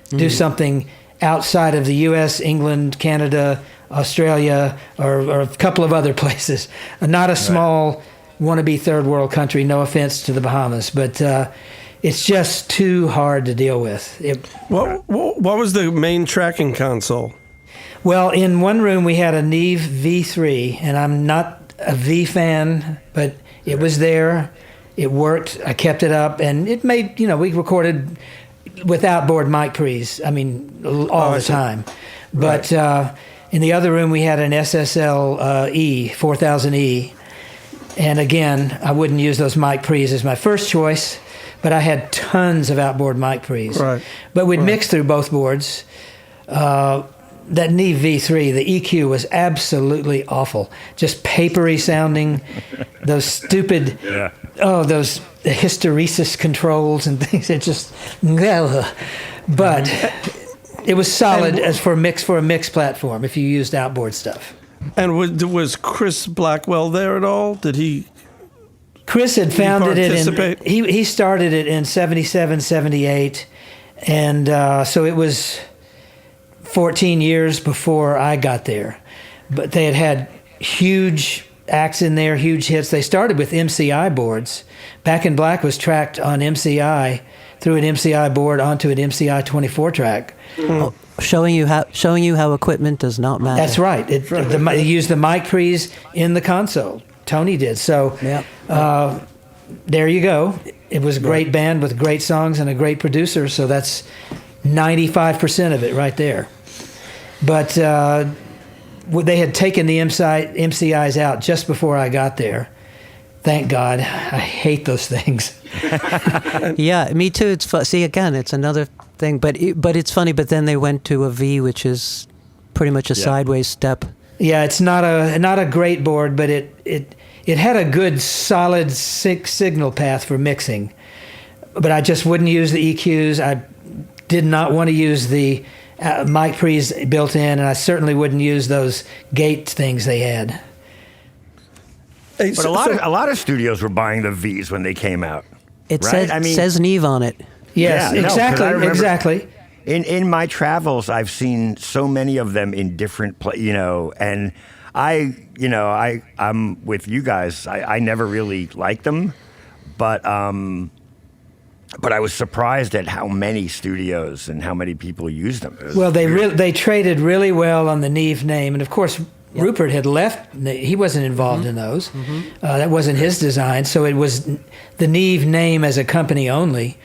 do something outside of the U.S., England, Canada, Australia, or a couple of other places. Not a small wannabe third world country, no offense to the Bahamas, but it's just too hard to deal with. What was the main tracking console? Well, in one room we had a Neve V3, and I'm not a V fan, but it was there. It worked. I kept it up, and it made, we recorded with outboard mic pre's, all the time. But in the other room we had an SSL E, 4000E, and again, I wouldn't use those mic pre's as my first choice, but I had tons of outboard mic pre's. Right. But we'd mix through both boards. That Neve V3, the EQ was absolutely awful. Just papery sounding. Those stupid, those hysteresis controls and things. It just, but it was solid for a mix platform if you used outboard stuff. And was Chris Blackwell there at all? Did he? Chris had founded it. He started it in 77, 78, and so it was 14 years before I got there. But they had huge acts in there, huge hits. They started with MCI boards. Back in Black was tracked on MCI, through an MCI board onto an MCI 24 track. Oh, showing you how equipment does not matter. That's right. They used the mic pre's in the console. Tony did. So there you go. It was a great band with great songs and a great producer. So that's 95% of it right there. But they had taken the MCIs out just before I got there. Thank God. I hate those things. Yeah, me too. It's see, again, it's another thing. But it's funny. But then they went to a V, which is pretty much a sideways step. Yeah, it's not a great board, but it had a good solid signal path for mixing. But I just wouldn't use the EQs. I did not want to use the mic pre's built in, and I certainly wouldn't use those gate things they had. But a lot of studios were buying the V's when they came out. It says Neve on it. Yes, exactly. In my travels, I've seen so many of them in different and I'm with you guys. I never really liked them, but I was surprised at how many studios and how many people used them. Well, they traded really well on the Neve name, and of course Rupert had left. He wasn't involved in those. That wasn't his design, so it was the Neve name as a company only.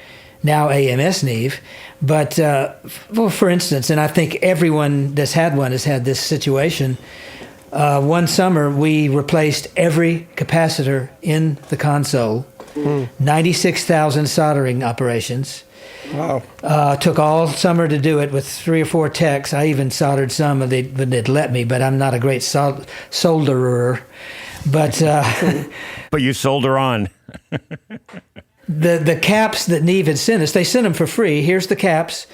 Now AMS Neve, but for instance, and I think everyone that's had one has had this situation. One summer we replaced every capacitor in the console. 96,000 soldering operations. Wow. Took all summer to do it with 3 or 4 techs. I even soldered some, and they'd let me, but I'm not a great solderer. But but you solder on. The caps that Neve had sent us, they sent them for free. Here's the caps.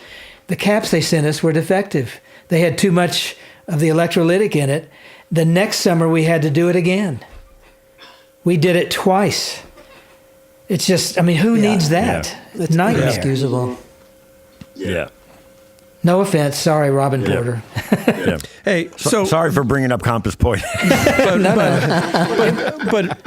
The caps they sent us were defective. They had too much of the electrolytic in it. The next summer we had to do it again. We did it twice. It's just, who needs that? It's nightmare. inexcusable. Yeah. No offense. Sorry, Robin Porter. Yeah. Hey, so sorry for bringing up Compass Point. but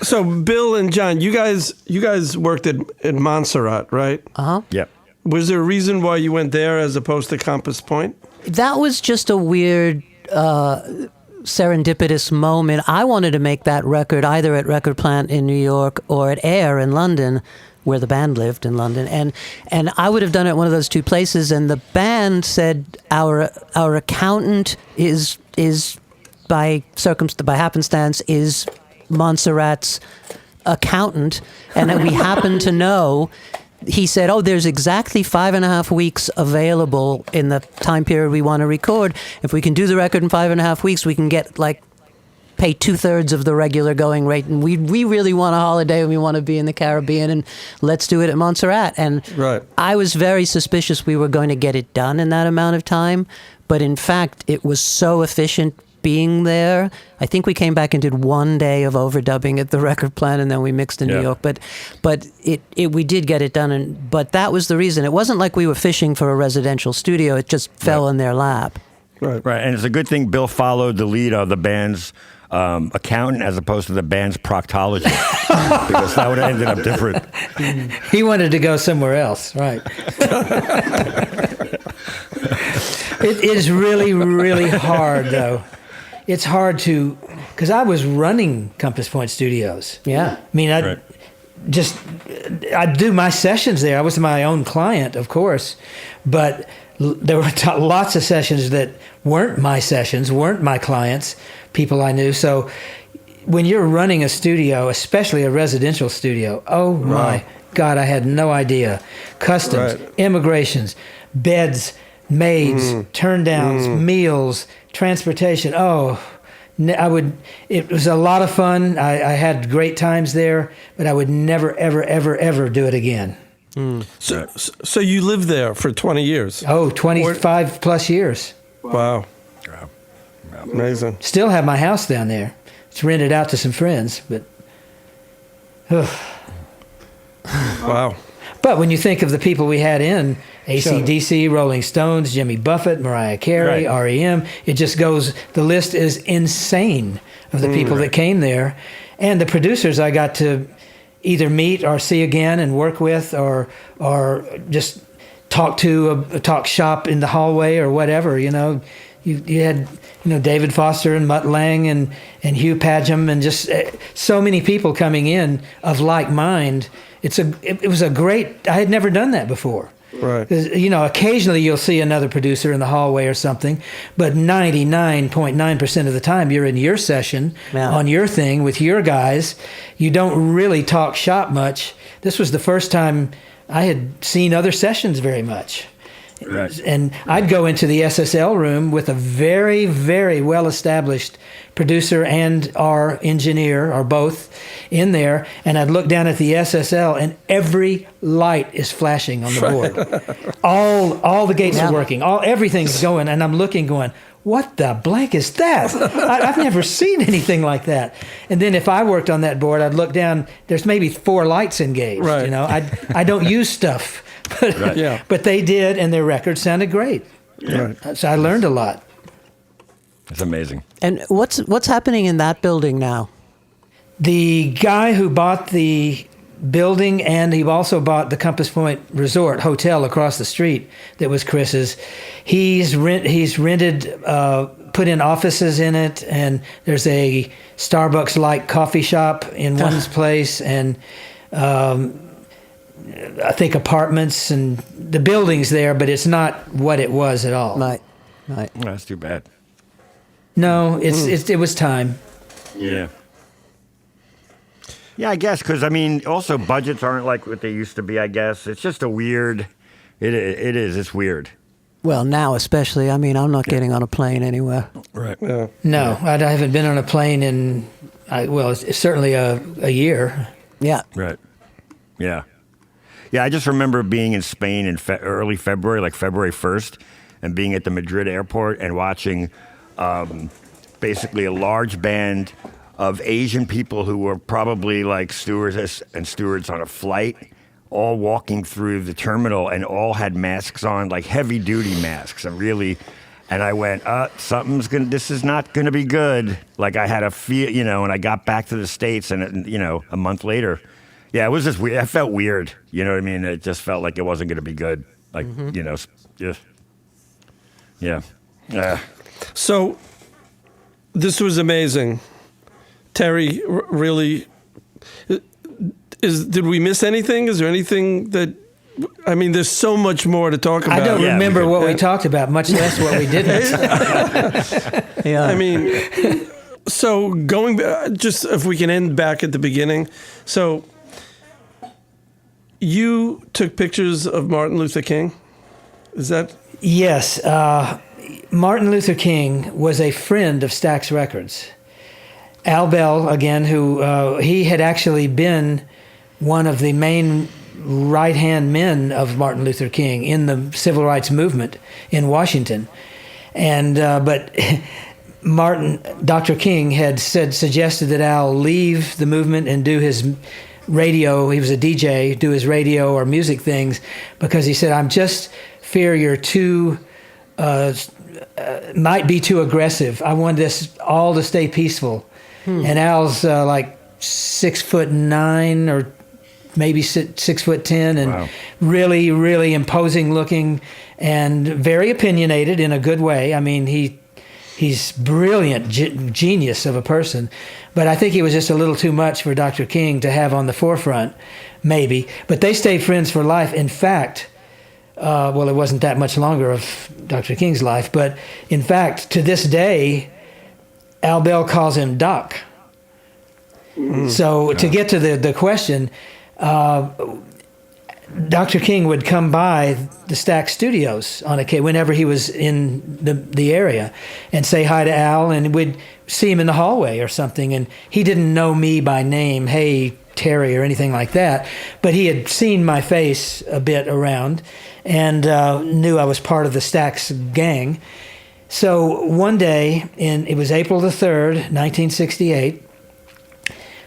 so Bill and John, you guys worked at Montserrat, right? Uh-huh. Yeah. Was there a reason why you went there as opposed to Compass Point? That was just a weird serendipitous moment. I wanted to make that record either at Record Plant in New York or at Air in London, where the band lived in London, and I would have done it at one of those two places. And the band said our accountant is by happenstance is Montserrat's accountant, and that we happened to know. He said, "Oh, there's exactly 5.5 weeks available in the time period we want to record. If we can do the record in 5.5 weeks, we can get pay 2/3 of the regular going rate, and we really want a holiday and we want to be in the Caribbean, and let's do it at Montserrat." And Right. I was very suspicious we were going to get it done in that amount of time, but in fact, it was so efficient being there. I think we came back and did 1 day of overdubbing at the Record Plant, and then we mixed in New York. But we did get it done, but that was the reason. It wasn't like we were fishing for a residential studio. It just fell in their lap. Right. Right, and it's a good thing Bill followed the lead of the band's accountant as opposed to the band's proctologist, because that would have ended up different. He wanted to go somewhere else, right? It is really, really hard, though. It's hard because I was running Compass Point Studios. Yeah. I mean, I'd do my sessions there. I was my own client, of course, but there were lots of sessions that weren't my sessions, weren't my clients, people I knew. So when you're running a studio, especially a residential studio, oh my God, I had no idea. Customs, immigrations, beds, maids, turn downs, meals, transportation. It was a lot of fun. I had great times there, but I would never, ever, ever, ever do it again. So you lived there for 20 years? Oh, 25 plus years. Wow. Amazing. Still have my house down there. It's rented out to some friends, but... Wow. But when you think of the people we had in, AC/DC, Rolling Stones, Jimmy Buffett, Mariah Carey, REM, it just goes, the list is insane of the people that came there. And the producers I got to either meet or see again and work with, or just talk to a talk shop in the hallway or whatever. You had David Foster and Mutt Lange and Hugh Padgham, and just so many people coming in of like mind. It was a great. I had never done that before. Right. Occasionally you'll see another producer in the hallway or something, but 99.9% of the time you're in your session on your thing with your guys. You don't really talk shop much. This was the first time I had seen other sessions very much. Right. And I'd go into the SSL room with a very, very well-established producer and our engineer, or both, in there, and I'd look down at the SSL, and every light is flashing on the board. All the gates are working. Everything's going, and I'm looking, going, what the blank is that? I've never seen anything like that. And then if I worked on that board, I'd look down. There's maybe 4 lights engaged. Right. I don't use stuff. But they did, and their record sounded great. Yeah. So I learned a lot. It's amazing. And what's happening in that building now? The guy who bought the building, and he also bought the Compass Point Resort Hotel across the street that was Chris's. He's rented, put in offices in it, and there's a Starbucks-like coffee shop in one place, and I think apartments, and the building's there, but it's not what it was at all. Right. That's too bad. No, it was time. Yeah. Yeah, I guess, because, also budgets aren't like what they used to be, I guess. It's just a weird, it is, it's weird. Well, now especially, I'm not getting on a plane anywhere. Right. Yeah. No, I haven't been on a plane in, it's certainly a year. Yeah. Right. Yeah. Yeah, I just remember being in Spain in early February, like February 1st, and being at the Madrid airport and watching basically a large band of Asian people who were probably like stewardess and stewards on a flight, all walking through the terminal, and all had masks on, like heavy-duty masks. And I went, this is not going to be good. Like I had a feel, and I got back to the States, and, a month later, yeah, it was just weird. I felt weird. You know what I mean? It just felt like it wasn't going to be good. Like, just, yeah. So this was amazing. Terry, really, did we miss anything? Is there anything that, I mean, there's so much more to talk about. I don't remember what we talked about, much less what we didn't. Yeah. I mean, so going, just if we can end back at the beginning. So you took pictures of Martin Luther King? Is that? Yes. Martin Luther King was a friend of Stax Records. Al Bell, again, who he had actually been one of the main right-hand men of Martin Luther King in the civil rights movement in Washington. And but Dr. King had suggested that Al leave the movement and do his radio. He was a DJ, do his radio or music things, because he said, "I'm just fear you're too might be too aggressive. I want this all to stay peaceful." And Al's like 6'9" or maybe 6'10", and wow. really, really imposing looking and very opinionated in a good way. I mean, he's brilliant, genius of a person, but I think he was just a little too much for Dr. King to have on the forefront, maybe. But they stayed friends for life. In fact, well, it wasn't that much longer of Dr. King's life, but in fact, to this day, Al Bell calls him Doc. So to get to the question, Dr. King would come by the Stax studios on whenever he was in the area and say hi to Al, and we'd see him in the hallway or something. And he didn't know me by name, hey, Terry, or anything like that, but he had seen my face a bit around and knew I was part of the Stax gang. So one day, it was April the 3rd, 1968,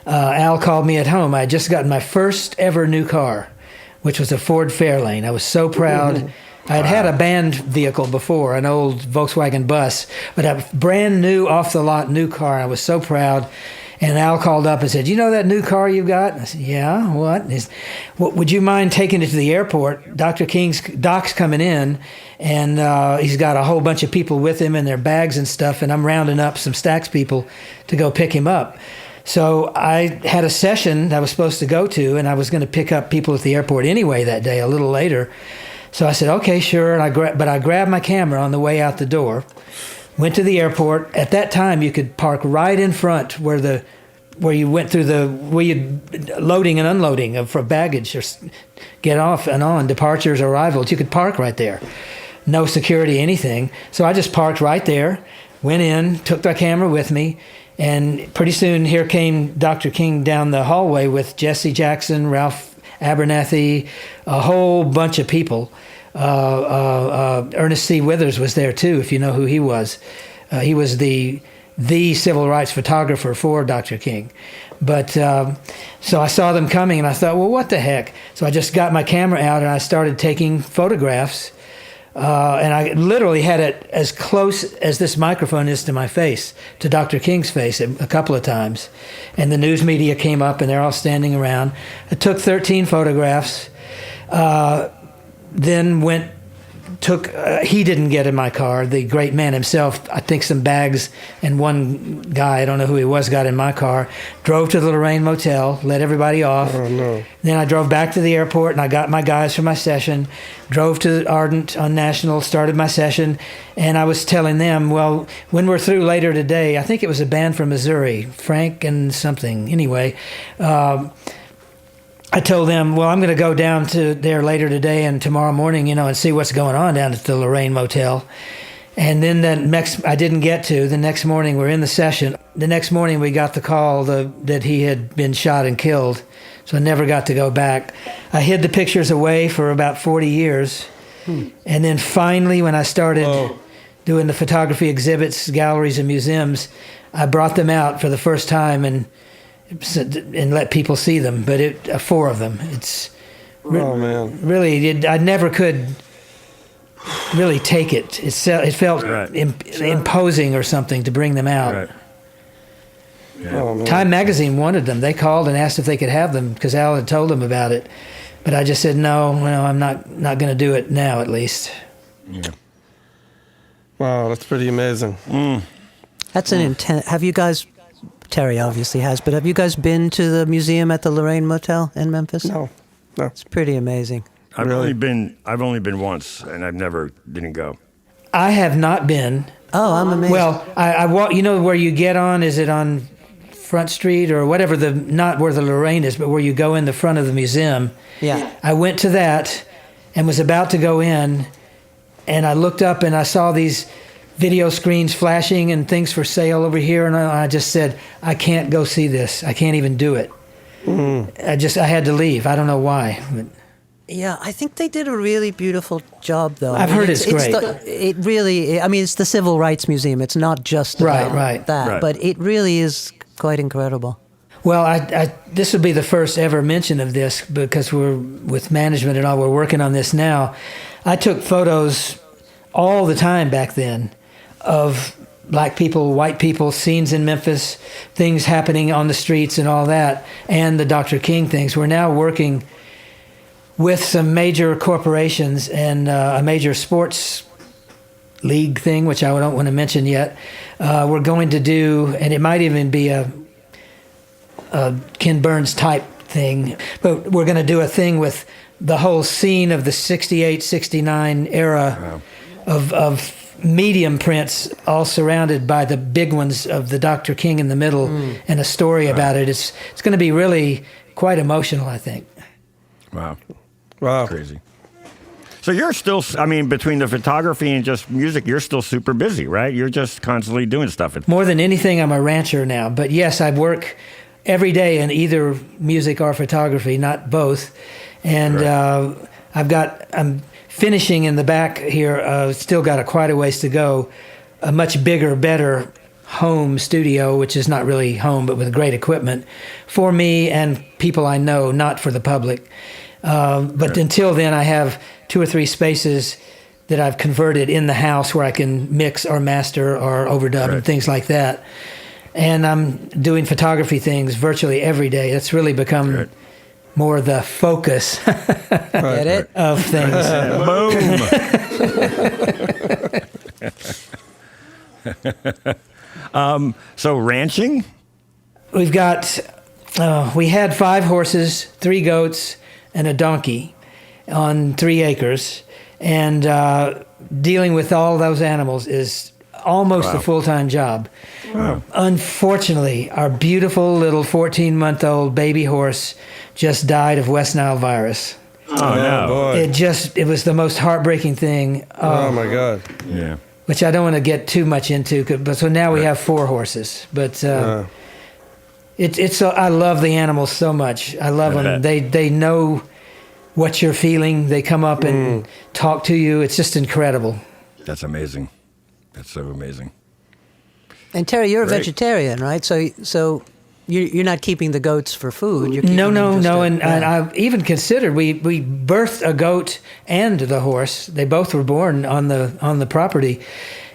Al called me at home. I had just gotten my first ever new car, which was a Ford Fairlane. I was so proud. I had had a band vehicle before, an old Volkswagen bus, but a brand new, off-the-lot new car. I was so proud. And Al called up and said, "You know that new car you got?" And I said, "Yeah, what?" And would you mind taking it to the airport? Doc's coming in, and he's got a whole bunch of people with him and their bags and stuff, and I'm rounding up some Stax people to go pick him up. So I had a session I was supposed to go to, and I was going to pick up people at the airport anyway that day, a little later. So I said, "Okay, sure." And I grabbed my camera on the way out the door. Went to the airport. At that time, you could park right in front where you went through loading and unloading for baggage, or get off and on, departures, arrivals. You could park right there. No security, anything. So I just parked right there, went in, took my camera with me, and pretty soon here came Dr. King down the hallway with Jesse Jackson, Ralph Abernathy, a whole bunch of people. Ernest C. Withers was there too, if you know who he was. He was the civil rights photographer for Dr. King. But so I saw them coming, and I thought, well, what the heck? So I just got my camera out, and I started taking photographs. And I literally had it as close as this microphone is to my face, to Dr. King's face a couple of times. And the news media came up, and they're all standing around. I took 13 photographs. Then he didn't get in my car. The great man himself, I think some bags and one guy, I don't know who he was, got in my car, drove to the Lorraine Motel, let everybody off. Oh, no. Then I drove back to the airport, and I got my guys for my session, drove to Ardent on National, started my session, and I was telling them, well, when we're through later today, I think it was a band from Missouri, Frank and something, anyway, I told them, well, I'm going to go down to there later today and tomorrow morning, and see what's going on down at the Lorraine Motel. And then I didn't get to. The next morning, we're in the session. The next morning, we got the call that he had been shot and killed. So I never got to go back. I hid the pictures away for about 40 years. And then finally, when I started doing the photography exhibits, galleries, and museums, I brought them out for the first time and let people see them, but 4 of them. It's man, really, I never could really take it. It felt imposing or something to bring them out. Right. Yeah. Oh, Time magazine wanted them. They called and asked if they could have them because Al had told them about it, but I just said no, I'm not going to do it now, at least. Yeah. Wow, that's pretty amazing. That's an intense. Have you guys? Terry obviously has, but have you guys been to the museum at the Lorraine Motel in Memphis? No. It's pretty amazing. I've only been once, and I've never didn't go. I have not been. Oh, I'm amazed. Well, I walk. You know where you get on? Is it on Front Street or whatever? Not where the Lorraine is, but where you go in the front of the museum. Yeah. I went to that and was about to go in, and I looked up and I saw these video screens flashing and things for sale over here, and I just said, I can't go see this. I can't even do it. I had to leave. I don't know why. But Yeah, I think they did a really beautiful job, though. I've heard it's great. It really, I mean, it's the Civil Rights Museum. It's not just about that, Right. but it really is quite incredible. Well, this would be the first ever mention of this because we're with management and all. We're working on this now. I took photos all the time back then of black people, white people, scenes in Memphis, things happening on the streets and all that, and the Dr. King things. We're now working with some major corporations and a major sports league thing, which I don't want to mention yet. We're going to do, and it might even be a Ken Burns type thing, but we're going to do a thing with the whole scene of the 68, 69 era of medium prints, all surrounded by the big ones of the Dr. King in the middle, and a story about it. It's going to be really quite emotional, I think. Wow. Wow. Crazy. So you're still, I mean, between the photography and just music, you're still super busy, right? You're just constantly doing stuff. More than anything, I'm a rancher now. But yes, I work every day in either music or photography, not both. And I'm finishing in the back here, still got quite a ways to go, a much bigger, better home studio, which is not really home, but with great equipment for me and people I know, not for the public. But until then, I have 2 or 3 spaces that I've converted in the house where I can mix or master or overdub and things like that. And I'm doing photography things virtually every day. That's really become more the focus Get it? of things. Boom. So ranching? We've got, we had 5 horses, 3 goats, and a donkey on 3 acres. And dealing with all those animals is almost a full-time job. Wow. Unfortunately, our beautiful little 14-month-old baby horse just died of West Nile virus. Oh, no. Boy. It was the most heartbroill thing. Oh, my God. Yeah. Which I don't want to get too much into. But so now we have 4 horses. But I love the animals so much. I love them. They know what you're feeling. They come up and talk to you. It's just incredible. That's amazing. That's so amazing. And Terry, you're a vegetarian, right? So you're not keeping the goats for food. You're No. And I've even considered we birthed a goat and the horse. They both were born on the property,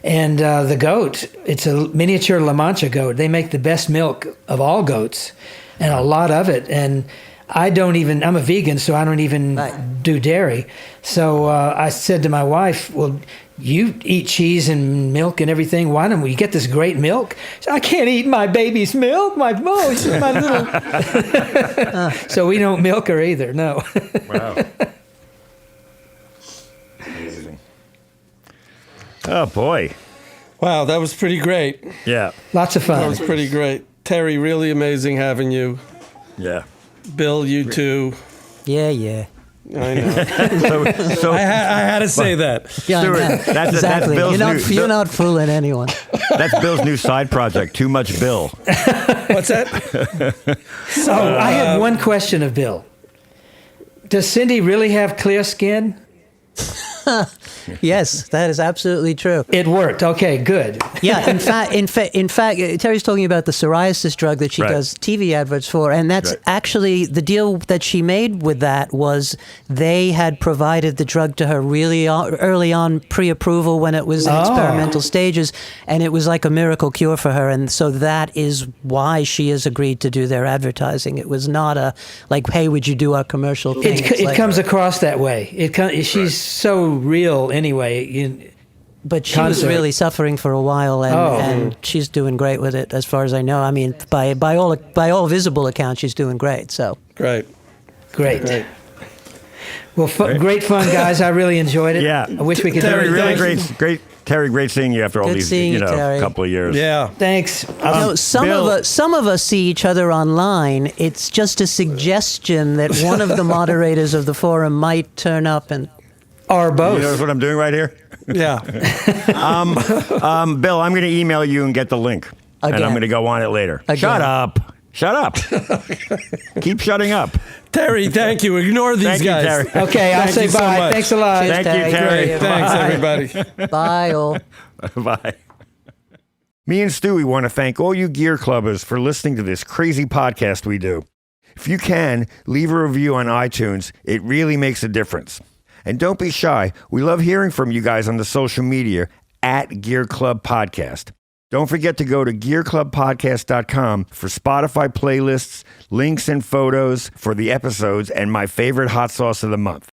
and the goat, it's a miniature La Mancha goat. They make the best milk of all goats, and a lot of it. And I'm a vegan, so I don't even do dairy. So I said to my wife, well, you eat cheese and milk and everything. Why don't we get this great milk? So I can't eat my baby's milk. My little. So we don't milk her either. No. Wow. Amazing. Oh, boy. Wow, that was pretty great. Yeah. Lots of fun. That was pretty great. Terry, really amazing having you. Yeah. Bill, you too. Yeah. I know. So I had to say that. Yeah, Stuart, I know. that's exactly. Bill's You're not fooling anyone. That's Bill's new side project, Too Much Bill. What's that? So I have one question of Bill. Does Cindy really have clear skin? Yes, that is absolutely true. It worked. Okay, good. Yeah, in fact, Terry's talking about the psoriasis drug that she does TV adverts for, and that's actually the deal that she made with that was they had provided the drug to her really early on, pre-approval when it was in experimental stages, and it was like a miracle cure for her, and so that is why she has agreed to do their advertising. It was not a like, hey, would you do our commercial thing? It comes across that way. She's so real anyway. But she was concert. really suffering for a while, and she's doing great with it, as far as I know. I mean, by all visible accounts, she's doing great. So Great. Well, great fun, guys. I really enjoyed it. Yeah. I wish we could Terry, do it. really great. Terry, great seeing you after all Good these, seeing you, Terry. couple of years. Yeah. Thanks. some of us see each other online. It's just a suggestion that one of the moderators of the forum might turn up and. Or both. You notice what I'm doing right here? Yeah. Bill, I'm going to email you and get the link. And Again. I'm going to go on it later. Again. Shut up. Keep shutting up. Terry, thank you. Ignore these Thank you, guys. Terry. Okay, I'll Thank say you so bye. much. Thanks a lot. Cheers, Thank you, Terry. Great. Thanks, everybody. Bye, all. Bye. Me and Stewie want to thank all you gear clubbers for listening to this crazy podcast we do. If you can, leave a review on iTunes. It really makes a difference. And don't be shy. We love hearing from you guys on the social media at Gear Club Podcast. Don't forget to go to gearclubpodcast.com for Spotify playlists, links and photos for the episodes, and my favorite hot sauce of the month.